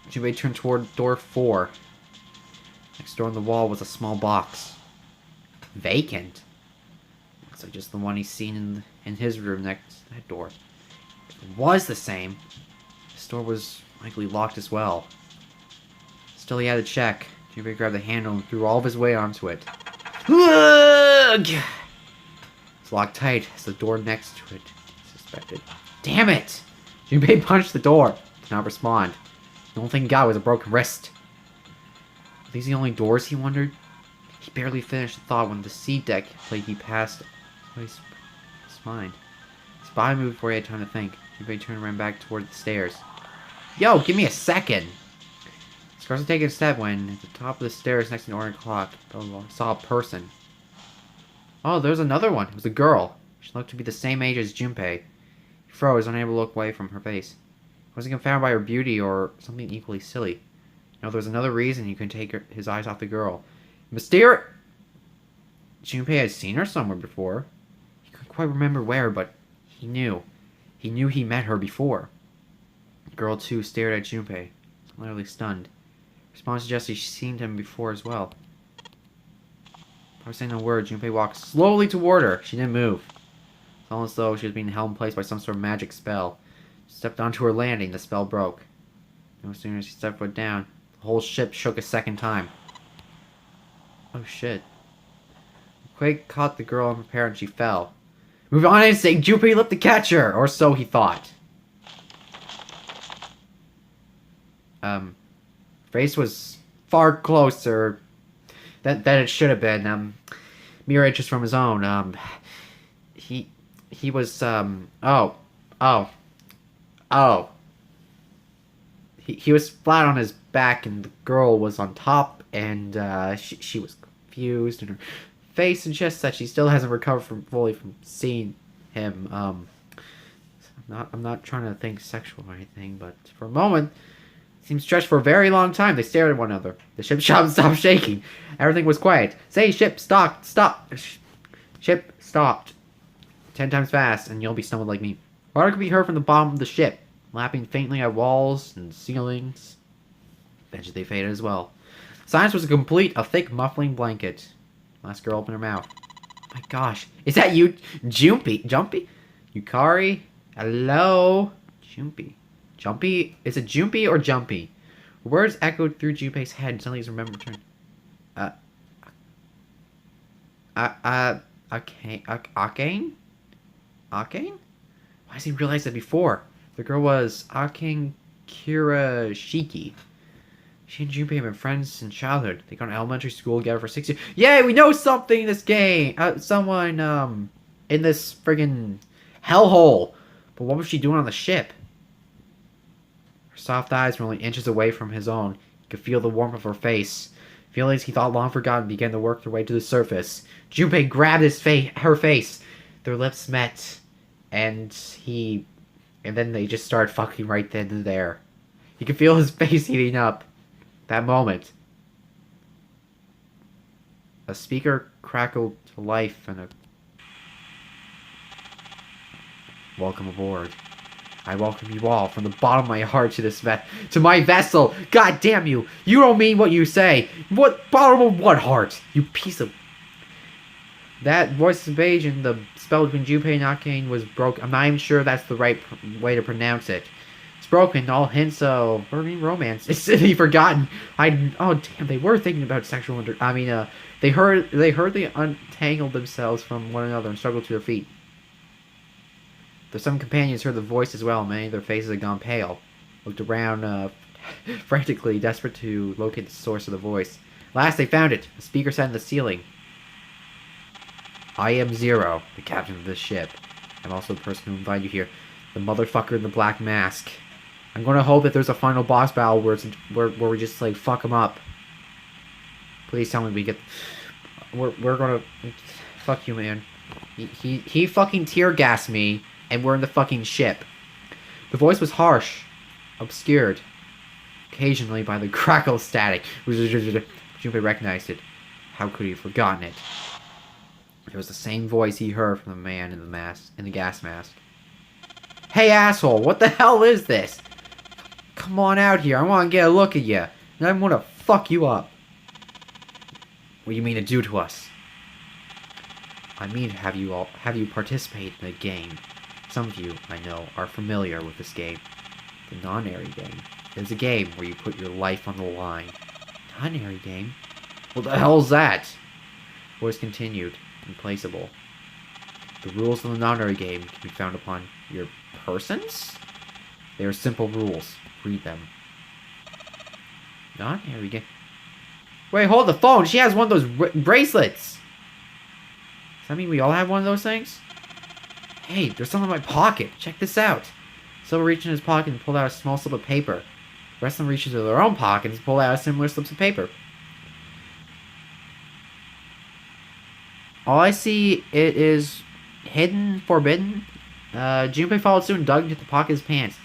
Junpei turned toward door 4. Next door on the wall was a small box. Vacant. Looks like just the one he's seen in his room next to that door. If it was the same, this door was likely locked as well. Still, he had to check. Junpei grabbed the handle and threw all of his weight onto it. It's locked tight as the door next to it suspected. Damn it! Junpei punched the door. Did not respond. The only thing he got was a broken wrist. Are these the only doors, he wondered? He barely finished the thought when the seat deck plate he passed his mind. His body moved before he had time to think. Junpei turned and ran back toward the stairs. Yo, give me a second! Scarce had taken a step when, at the top of the stairs next to the orange clock, Bella saw a person. Oh, there's another one. It was a girl. She looked to be the same age as Junpei. He froze, unable to look away from her face. He wasn't confounded by her beauty or something equally silly. No, there was another reason he couldn't take his eyes off the girl. Mysterious! Junpei had seen her somewhere before. He couldn't quite remember where, but he knew. He knew he met her before. The girl, too, stared at Junpei, literally stunned. Response suggested she'd seen him before as well. Without saying a word, Junpei walked slowly toward her. She didn't move. It's almost as though she was being held in place by some sort of magic spell. She stepped onto her landing. The spell broke. No sooner as she stepped foot down, the whole ship shook a second time. Oh shit. The quake caught the girl unprepared and she fell. Move on instinct, Junpei leapt to catch her, or so he thought. Face was far closer than it should have been. Mere inches from his own. He was, He was flat on his back and the girl was on top, and she was confused, and her face suggests that she still hasn't recovered fully from seeing him. I'm not trying to think sexual or anything, but for a moment, it seemed stretched for a very long time. They stared at one another. The ship stopped shaking. Everything was quiet. Say, ship, stop. Ship, stopped. 10 times fast, and you'll be stumbled like me. Water could be heard from the bottom of the ship, lapping faintly at walls and ceilings. Eventually they faded as well. Silence was a thick, muffling blanket. Last girl opened her mouth. My gosh, is that you, Jumpy? Yukari? Hello? Jumpy? Is it Jumpy or Jumpy? Words echoed through Junpei's head. Suddenly he's remembered to turn. Akane? Why does he realize that before? The girl was Akane Kirashiki. She and Junpei have been friends since childhood. They gone to elementary school together for 6 years. Yay, we know something in this game! Someone, in this friggin' hellhole. But what was she doing on the ship? Her soft eyes were only inches away from his own. He could feel the warmth of her face. Feelings he thought long forgotten began to work their way to the surface. Junpei grabbed her face. Their lips met. And then they just started fucking right then and there. He could feel his face heating up. That moment. A speaker crackled to life and a... Welcome aboard. I welcome you all from the bottom of my heart to my vessel. God damn you! You don't mean what you say. What bottom of what heart? You piece of... That voice of invasion, the spell between Junpei and Akane was broken. I'm not even sure that's the right way to pronounce it. It's broken. All hints of romance. It's to be forgotten. Oh damn! They were thinking about sexual. They hurriedly untangled themselves from one another and struggled to their feet. Some companions heard the voice as well. Many of their faces had gone pale. Looked around, frantically desperate to locate the source of the voice. Last, they found it. A speaker sat in the ceiling. I am Zero, the captain of this ship. I'm also the person who invited you here. The motherfucker in the black mask. I'm gonna hope that there's a final boss battle where we just, like, fuck him up. Please tell me we get... We're gonna... Fuck you, man. He fucking tear gassed me, and we're in the fucking ship. The voice was harsh, obscured, occasionally by the crackle static. Junpei recognized it. How could he have forgotten it? It was the same voice he heard from the man in the gas mask. Hey, asshole! What the hell is this? Come on out here. I want to get a look at you, and I want to fuck you up. What do you mean to do to us? I mean to have you participate in the game. Some of you, I know, are familiar with this game. The Nonary game. It's a game where you put your life on the line. Nonary game? What the hell's that? Voice continued, implacable. The rules of the Nonary game can be found upon your persons? They are simple rules. Read them. Nonary game? Wait, hold the phone! She has one of those bracelets! Does that mean we all have one of those things? Hey, there's some in my pocket. Check this out. Silver reached in his pocket and pulled out a small slip of paper. The rest of them reached into their own pockets and pulled out similar slips of paper. All I see it is hidden, forbidden. Junpei followed suit and dug into the pocket of his pants.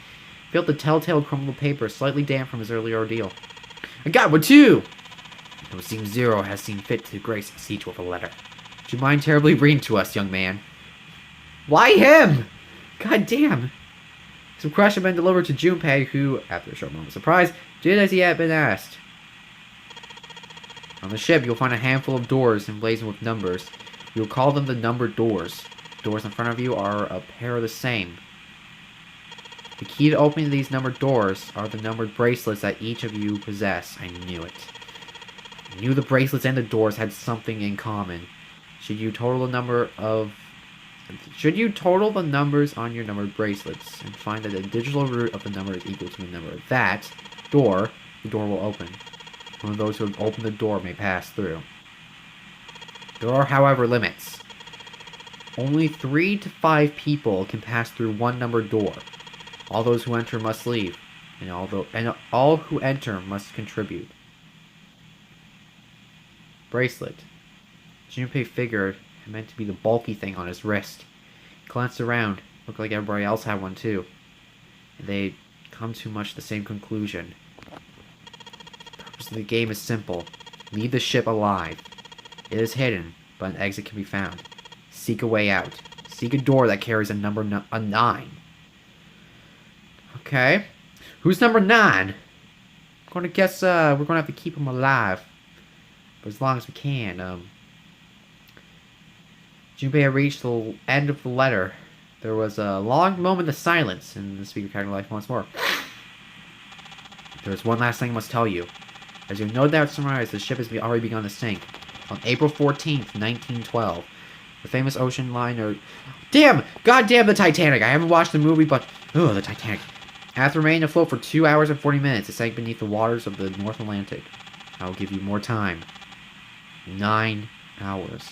He felt the telltale crumbled paper, slightly damp from his earlier ordeal. I got one too! It would seem Zero has seen fit to grace the seat with a letter. Would you mind terribly reading to us, young man? Why him? God damn. Some question had been delivered to Junpei, who, after a short moment of surprise, did as he had been asked. On the ship, you'll find a handful of doors emblazoned with numbers. You'll call them the numbered doors. The doors in front of you are a pair of the same. The key to opening these numbered doors are the numbered bracelets that each of you possess. I knew it. I knew the bracelets and the doors had something in common. Should you total the numbers on your numbered bracelets and find that the digital root of the number is equal to the number of that door, the door will open. One of those who have opened the door may pass through. There are, however, limits. Only 3 to 5 people can pass through one numbered door. All those who enter must leave, and all who enter must contribute. Bracelet. Junpei figured it meant to be the bulky thing on his wrist. He glanced around. Looked like everybody else had one too. They'd come to much the same conclusion. The purpose of the game is simple. Leave the ship alive. It is hidden, but an exit can be found. Seek a way out. Seek a door that carries a number 9. Okay. Who's number 9? I'm gonna guess we're gonna have to keep him alive. For as long as we can. Junpei had reached the end of the letter. There was a long moment of silence, and the speaker carried life once more. There is one last thing I must tell you. As you have no doubt surmised, the ship has already begun to sink. On April 14th, 1912, the famous ocean liner... Damn! Goddamn the Titanic! I haven't watched the movie, but... Ugh, the Titanic. After remaining afloat for 2 hours and 40 minutes, it sank beneath the waters of the North Atlantic. I will give you more time. 9 hours.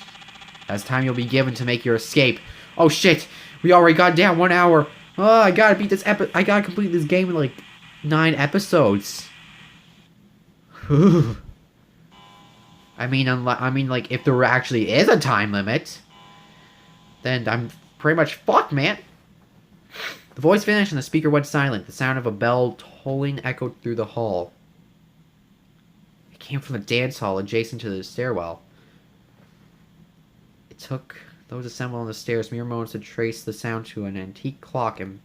That's time you'll be given to make your escape. Oh shit! We already got down 1 hour. Oh, I gotta beat this I gotta complete this game in like 9 episodes. I mean, like, if there actually is a time limit, then I'm pretty much fucked, man. The voice finished and the speaker went silent. The sound of a bell tolling echoed through the hall. It came from the dance hall adjacent to the stairwell. It took those assembled on the stairs mere moments to trace the sound to an antique clock and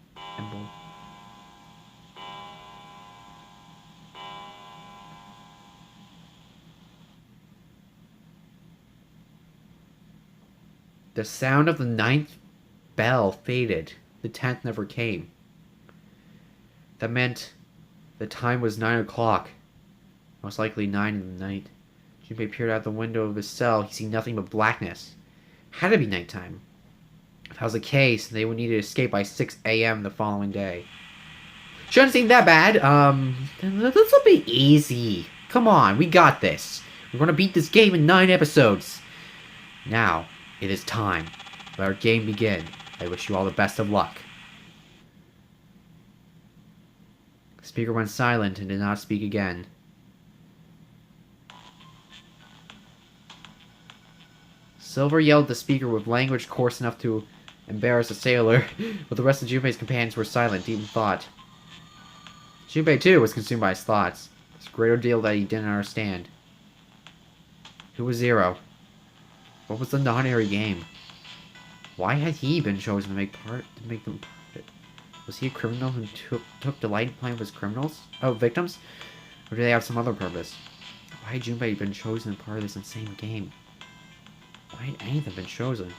the sound of the 9th bell faded. The 10th never came. That meant the time was 9 o'clock. Most likely 9 in the night. Junpei peered out the window of his cell. He seen nothing but blackness. Had to be nighttime. If that was the case, they would need to escape by 6 a.m. the following day. Shouldn't seem that bad. This will be easy. Come on, we got this. We're gonna beat this game in 9 episodes. Now, it is time. Let our game begin. I wish you all the best of luck. The speaker went silent and did not speak again. Silver yelled at the speaker with language coarse enough to embarrass a sailor, but the rest of Junpei's companions were silent, deep in thought. Junpei, too, was consumed by his thoughts. This great ordeal that he didn't understand. Who was Zero? What was the Nonary game? Why had he been chosen to make them part of it? Was he a criminal who took delight in playing with his victims? Or did they have some other purpose? Why had Junpei been chosen as part of this insane game? Why had any of them been chosen?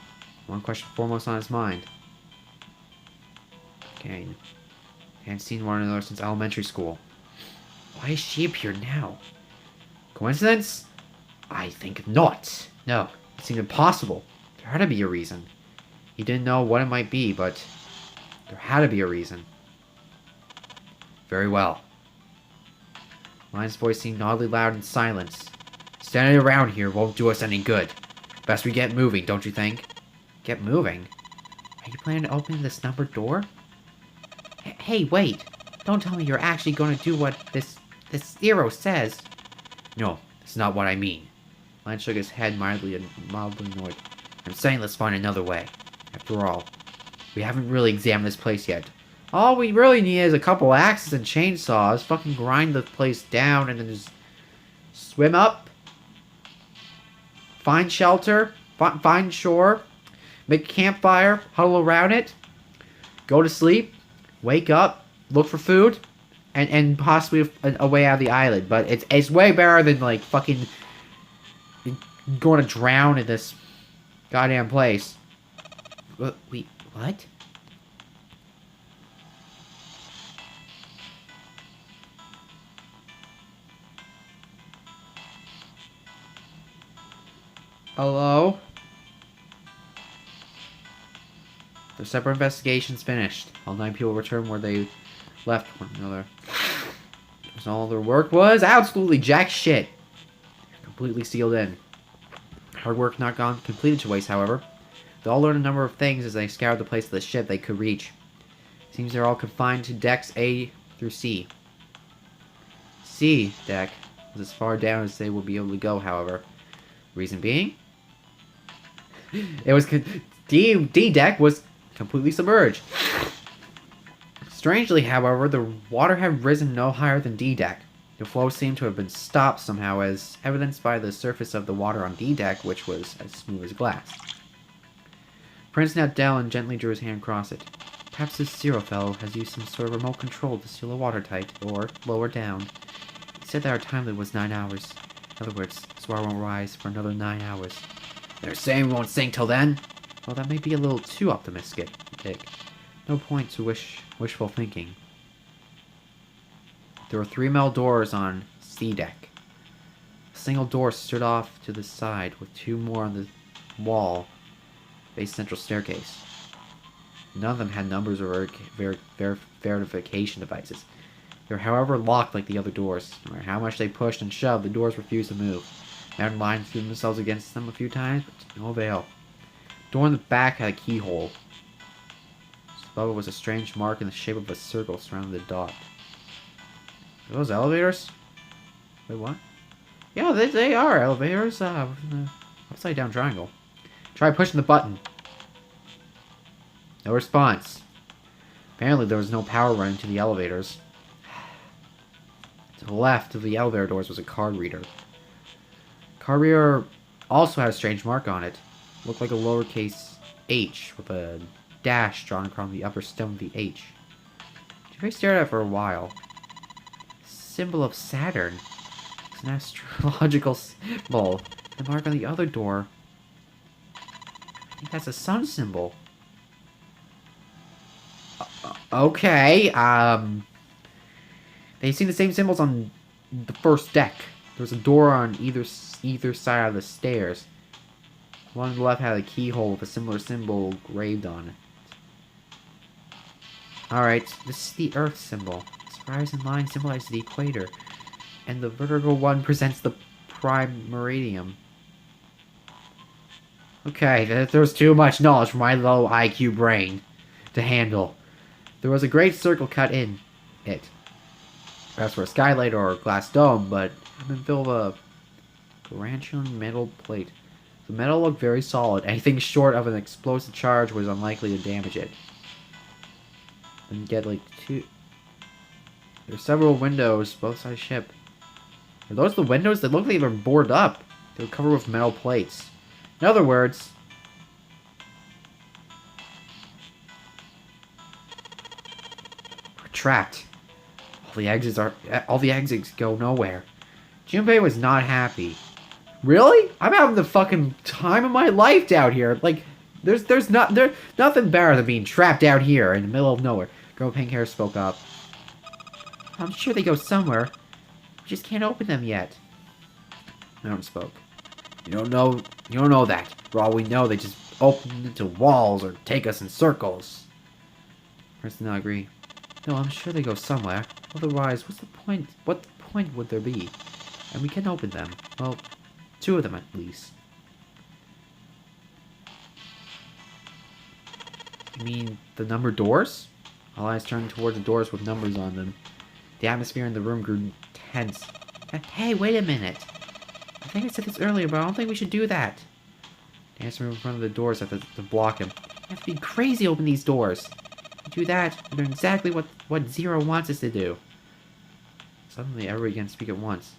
One question foremost on his mind. Okay. They hadn't seen one another since elementary school. Why has she appeared now? Coincidence? I think not. No, it seemed impossible. There had to be a reason. He didn't know what it might be, but there had to be a reason. Very well. Lion's voice seemed oddly loud in silence. Standing around here won't do us any good. Best we get moving, don't you think? Get moving? Are you planning to open this numbered door? Hey, wait! Don't tell me you're actually going to do what this Zero says. No, that's not what I mean. Lion shook his head mildly annoyed. I'm saying let's find another way. After all, we haven't really examined this place yet. All we really need is a couple axes and chainsaws. Fucking grind the place down and then just swim up. Find shelter. Find shore. Make a campfire. Huddle around it. Go to sleep. Wake up. Look for food. And possibly a way out of the island. But it's way better than like fucking going to drown in this goddamn place. Wait, what? Hello? The separate investigations finished. All 9 people returned where they left one another. Because all their work was absolutely jack shit. Completely sealed in. Hard work not gone completed to waste, however. They all learned a number of things as they scoured the place of the ship they could reach. Seems they're all confined to decks A through C. C deck was as far down as they would be able to go, however. Reason being? It was D deck was completely submerged. Strangely, however, the water had risen no higher than D deck. The flow seemed to have been stopped somehow, as evidenced by the surface of the water on D deck, which was as smooth as glass. Prince knelt down and gently drew his hand across it. Perhaps this Zero fellow has used some sort of remote control to seal the water tight, or lower down. He said that our time limit was 9 hours. In other words, this water won't rise for another 9 hours. They're saying we won't sink till then? Well, that may be a little too optimistic. No point to wishful thinking. There were 3 metal doors on C deck. A single door stood off to the side, with 2 more on the wall, base central staircase. None of them had numbers or verification devices. They were, however, locked like the other doors. No matter how much they pushed and shoved, the doors refused to move. Mountain lions threw themselves against them a few times, but to no avail. The door in the back had a keyhole. Above it was a strange mark in the shape of a circle surrounding the dot. Are those elevators? Wait, what? Yeah, they are elevators. With an upside down triangle. Try pushing the button. No response. Apparently there was no power running to the elevators. To the left of the elevator doors was a card reader. The card reader also had a strange mark on it. It looked like a lowercase h with a dash drawn across the upper stem of the H. Jerry stared at it for a while. Symbol of Saturn. It's an astrological symbol. The mark on the other door. I think that's a sun symbol. Okay, they see the same symbols on the first deck. There was a door on either side of the stairs. The one on the left had a keyhole with a similar symbol engraved on it. Alright, this is the Earth symbol. horizon line symbolizes the equator, and the vertical one presents the prime meridian. Okay, there's too much knowledge for my low IQ brain to handle. There was a great circle cut in it. Perhaps for a skylight or a glass dome, but I've been filled with a Garantian metal plate. The metal looked very solid. Anything short of an explosive charge was unlikely to damage it. And get like two. There's several windows both sides of the ship. Are those the windows? They look like they've been boarded up. They're covered with metal plates. In other words, we're trapped. All the exits go nowhere. Junpei was not happy. Really? I'm having the fucking time of my life down here. Like, there's nothing better than being trapped out here in the middle of nowhere. Girl with pink hair spoke up. I'm sure they go somewhere. We just can't open them yet. Mountain spoke. You don't know that. For all we know, they just open into walls or take us in circles. Person not agree. No, I'm sure they go somewhere. Otherwise, what's the point? What point would there be? And we can open them. Well, 2 of them at least. You mean the numbered doors? All eyes turned towards the doors with numbers on them. The atmosphere in the room grew tense. Hey, wait a minute. I think I said this earlier, but I don't think we should do that. Dancer moved in front of the doors to block him. We have to be crazy to open these doors. If we do that, we're doing exactly what Zero wants us to do. Suddenly, everybody began to speak at once.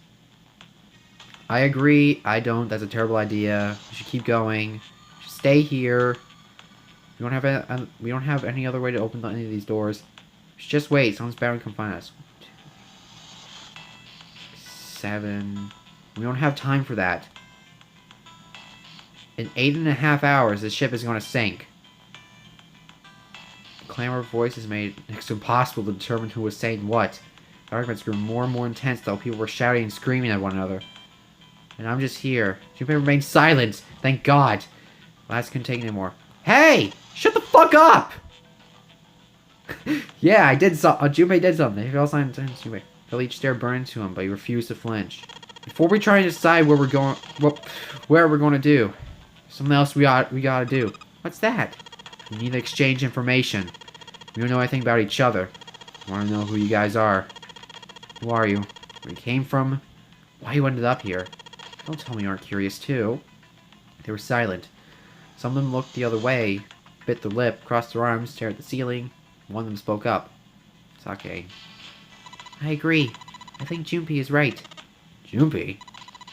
I agree. I don't. That's a terrible idea. We should keep going. We should stay here. We don't have any other way to open any of these doors. We should just wait. Someone's bound to come find us. 7. We don't have time for that. In 8.5 hours, the ship is going to sink. The clamor of voices made it next to impossible to determine who was saying what. The arguments grew more and more intense, though people were shouting and screaming at one another. And I'm just here. Junpei remained silent. Thank God. Last couldn't take it anymore. Hey! Shut the fuck up! Yeah, I did something. Junpei did something. They fell silent and Junpei. They'll each stare burned into him, but he refused to flinch. Before we try to decide where we're going to do, something else we gotta do. What's that? We need to exchange information. We don't know anything about each other. I want to know who you guys are. Who are you? Where you came from? Why you ended up here? Don't tell me you aren't curious too. They were silent. Some of them looked the other way, bit their lip, crossed their arms, stared at the ceiling. One of them spoke up. Sake. I agree. I think Junpei is right. Junpei?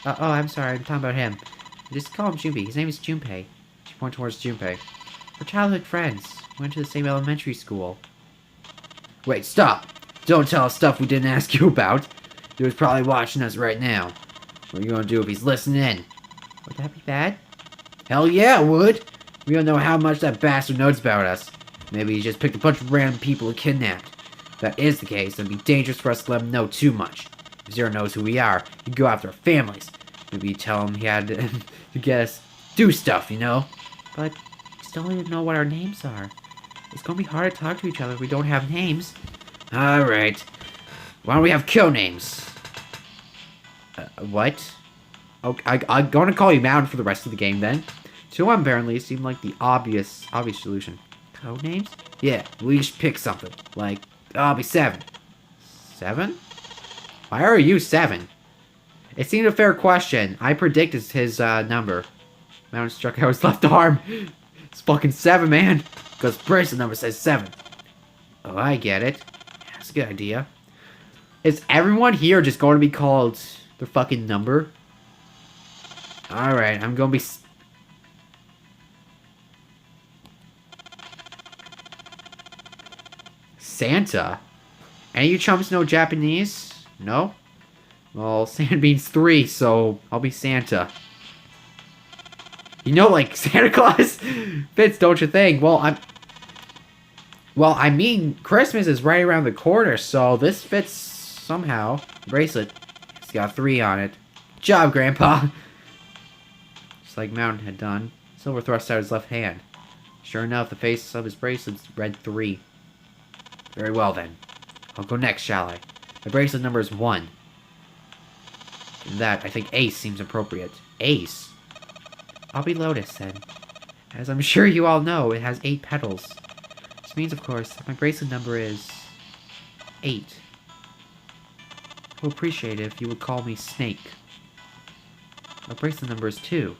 Oh, I'm sorry. I'm talking about him. Just call him Junpei. His name is Junpei. She pointed towards Junpei. We're childhood friends. We went to the same elementary school. Wait, stop! Don't tell us stuff we didn't ask you about. He was probably watching us right now. What are you gonna do if he's listening? Would that be bad? Hell yeah, it would! We don't know how much that bastard knows about us. Maybe he just picked a bunch of random people and kidnapped. If that is the case, it'd be dangerous for us to let him know too much. If Zero knows who we are, he'd go after our families. Maybe he'd tell him he had to get us do stuff, you know? But we still need to know what our names are. It's gonna be hard to talk to each other if we don't have names. Alright. Why don't we have kill names? What? Okay, I'm gonna call you Mountain for the rest of the game then. To him, apparently, it seemed like the obvious solution. Code names? Yeah, we should pick something. Like, I'll be 7. 7? Why are you 7? It seemed a fair question. I predicted his number. Mountain struck out his left arm. It's fucking 7, man. Because bracelet number says 7. Oh, I get it. That's a good idea. Is everyone here just going to be called their fucking number? Alright, I'm going to be... Santa? Any of you chumps know Japanese? No? Well, Santa means 3, so I'll be Santa. You know, like, Santa Claus fits, don't you think? Well, I mean, Christmas is right around the corner, so this fits somehow. Bracelet. It's got 3 on it. Good job, Grandpa! Just like Mountain had done. Silver thrust out his left hand. Sure enough, the face of his bracelet read 3. Very well, then. I'll go next, shall I? My bracelet number is 1. In that, I think Ace seems appropriate. Ace? I'll be Lotus, then. As I'm sure you all know, it has 8 petals. Which means, of course, that my bracelet number is 8. I would appreciate it if you would call me Snake. My bracelet number is 2.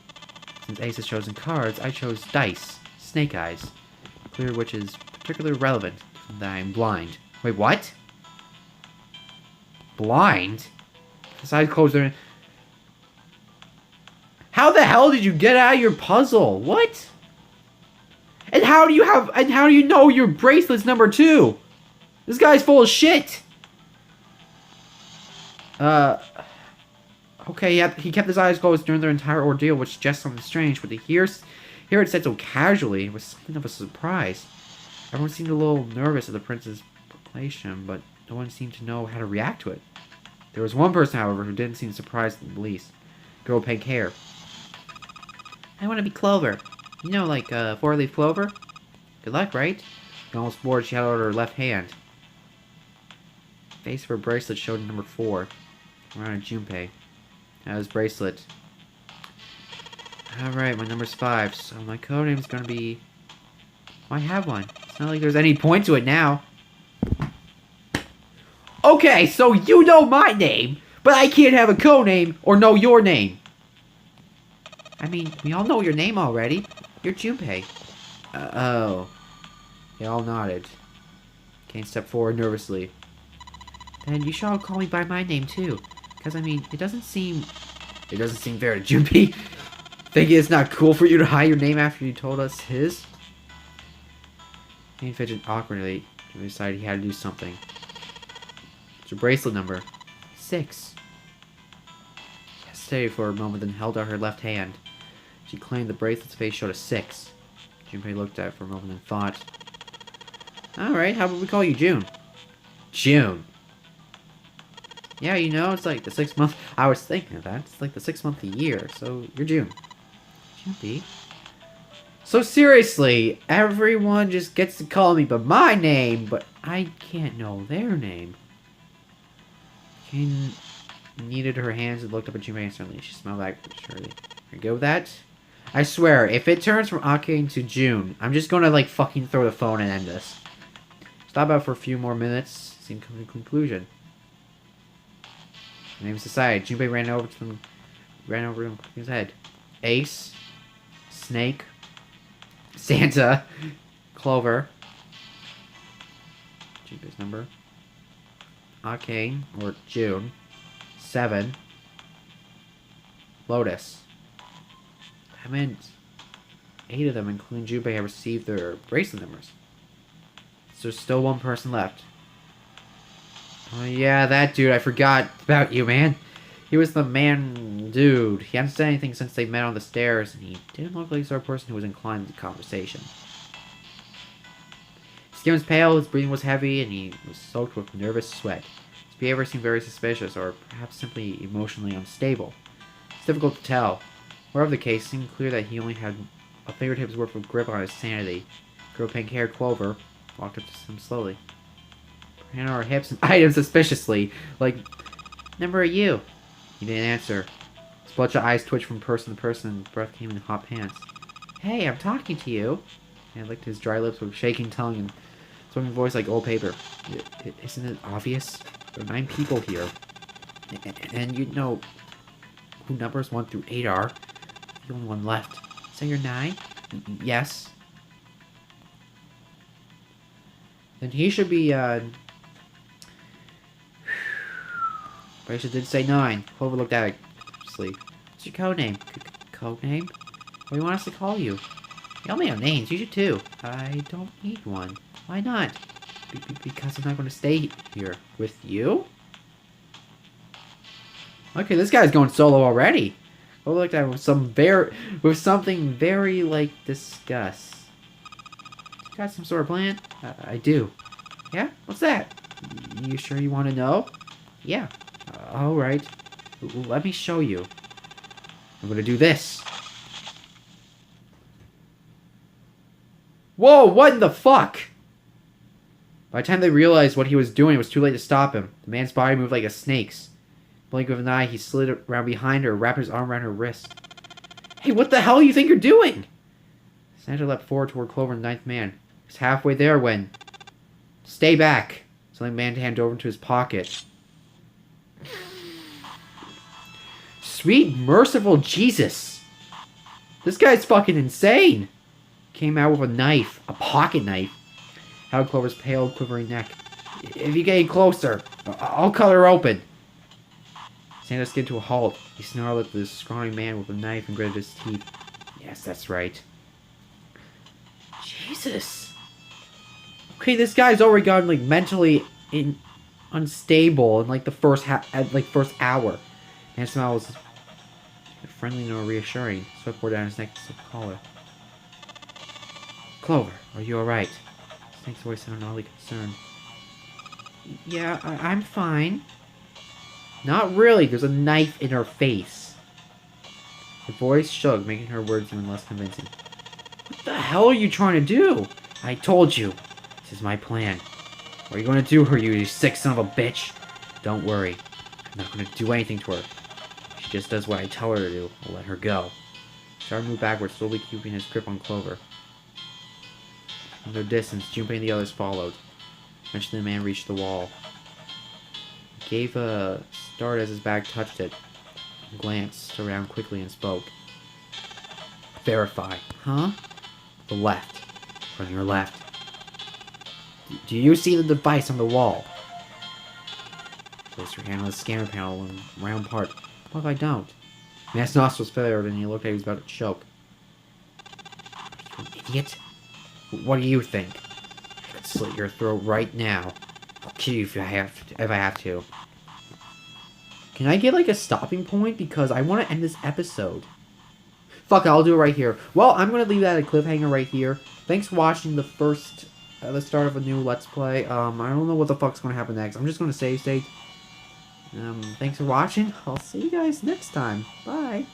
Since Ace has chosen cards, I chose Dice, Snake Eyes. Clear which is particularly relevant, since that I am blind. Wait, what? Blind? His eyes closed there. How the hell did you get out of your puzzle? What? And how do you know your bracelet's number 2? This guy's full of shit. Okay, yeah, he kept his eyes closed during their entire ordeal, which suggests something strange, but to hear it said so casually was something of a surprise. Everyone seemed a little nervous at the prince's proclamation, but no one seemed to know how to react to it. There was one person, however, who didn't seem surprised in the least. Girl with pink hair. I want to be Clover. You know, like, 4-leaf clover? Good luck, right? Almost bored, she held out her left hand. The face of her bracelet showed number 4. Around a Junpei. Now his bracelet. Alright, my number's 5, so my codename's gonna be... I have one. It's not like there's any point to it now. Okay, so you know my name, but I can't have a codename or know your name. I mean, we all know your name already. You're Junpei. Oh. They all nodded. Kane stepped forward nervously. Then you should all call me by my name too. Because, I mean, it doesn't seem fair to Junpei. Thinking it's not cool for you to hide your name after you told us his? Kane fidgeted awkwardly and decided he had to do something. It's your bracelet number. 6. She hesitated for a moment, then held out her left hand. She claimed the bracelet's face showed a 6. Junpei looked at it for a moment and thought, alright, how about we call you June? June. Yeah, you know, it's like the 6th month. I was thinking of that. It's like the 6th month of the year, so you're June. Junpei. So seriously, everyone just gets to call me by my name, but I can't know their name. Kane kneaded her hands and looked up at Junpei instantly. She smiled back, surely. Are you good with that? I swear, if it turns from Akane to June, I'm just gonna, like, fucking throw the phone and end this. Stop out for a few more minutes, seemed to come to a conclusion. The names decided. Junpei ran over him, clicking his head. Ace, Snake, Santa, Clover. Junpei's number. Akane, or June. 7. Lotus. That meant 8 of them, including Junpei, have received their bracelet numbers. So there's still one person left. Oh yeah, that dude. I forgot about you, man. He was the man dude. He hadn't said anything since they met on the stairs, and he didn't look like the sort of person who was inclined to conversation. His skin was pale, his breathing was heavy, and he was soaked with nervous sweat. His behavior seemed very suspicious, or perhaps simply emotionally unstable. It's difficult to tell. Whatever the case, it seemed clear that he only had a fingertip's worth of grip on his sanity. Girl pink-haired Clover walked up to him slowly. Her hand on her hips and eyed him suspiciously, like, number are you? He didn't answer. His bloodshot eyes twitched from person to person, and breath came in hot pants. Hey, I'm talking to you. And licked his dry lips with shaking tongue and swinging voice like old paper. Isn't it obvious? There are 9 people here. And you know who numbers 1 through 8 are. The only one left. So you're 9? Yes. Then he should be, Bracia did say 9. Clover looked at it. Sleep. What's your codename? Codename? What do you want us to call you? You all may have names. You should too. I don't need one. Why not? Because I'm not going to stay here. With you? Okay, this guy's going solo already. Clover looked at him with something very, like, disgust. You got some sort of plan? I do. Yeah? What's that? You sure you want to know? Yeah. Alright. Let me show you. I'm gonna do this. Whoa, what in the fuck? By the time they realized what he was doing, it was too late to stop him. The man's body moved like a snake's. Blink of an eye, he slid around behind her, wrapped his arm around her wrist. Hey, what the hell do you think you're doing? Sandra leapt forward toward Clover and the ninth man. He was halfway there when... Stay back! Something man handed over into his pocket. Sweet, merciful Jesus! This guy's fucking insane! Came out with a knife. A pocket knife. Held Clover's pale, quivering neck. If you get any closer, I'll cut her open. Sandra skidded to a halt. He snarled at the scrawny man with a knife and gritted his teeth. Yes, that's right. Jesus. Okay, this guy's already gotten like mentally unstable in like the first first hour. And his smile was friendly nor reassuring. Sweat poured down his neck to the collar. Clover, are you alright? Snake's voice sounded oddly concerned. Yeah, I'm fine. Not really, there's a knife in her face. Her voice shook, making her words even less convincing. What the hell are you trying to do? I told you. This is my plan. What are you going to do her, you sick son of a bitch? Don't worry. I'm not going to do anything to her. She just does what I tell her to do. I'll let her go. Star moved backwards, slowly keeping his grip on Clover. In their distance, Junpei and the others followed. Eventually the man reached the wall. He gave a start as his back touched it. He glanced around quickly and spoke. Verify. Huh? The left. From your left. Do you see the device on the wall? Place your hand on the scanner panel and round part. What if I don't? The man's nostrils flared and he looked like he was about to choke. Are you an idiot? What do you think? I could slit your throat right now. I'll kill you if I have to. Can I get like a stopping point? Because I want to end this episode. Fuck it, I'll do it right here. Well, I'm going to leave that at a cliffhanger right here. Thanks for watching the start of a new Let's Play. I don't know what the fuck's going to happen next. I'm just going to save state. Thanks for watching. I'll see you guys next time. Bye.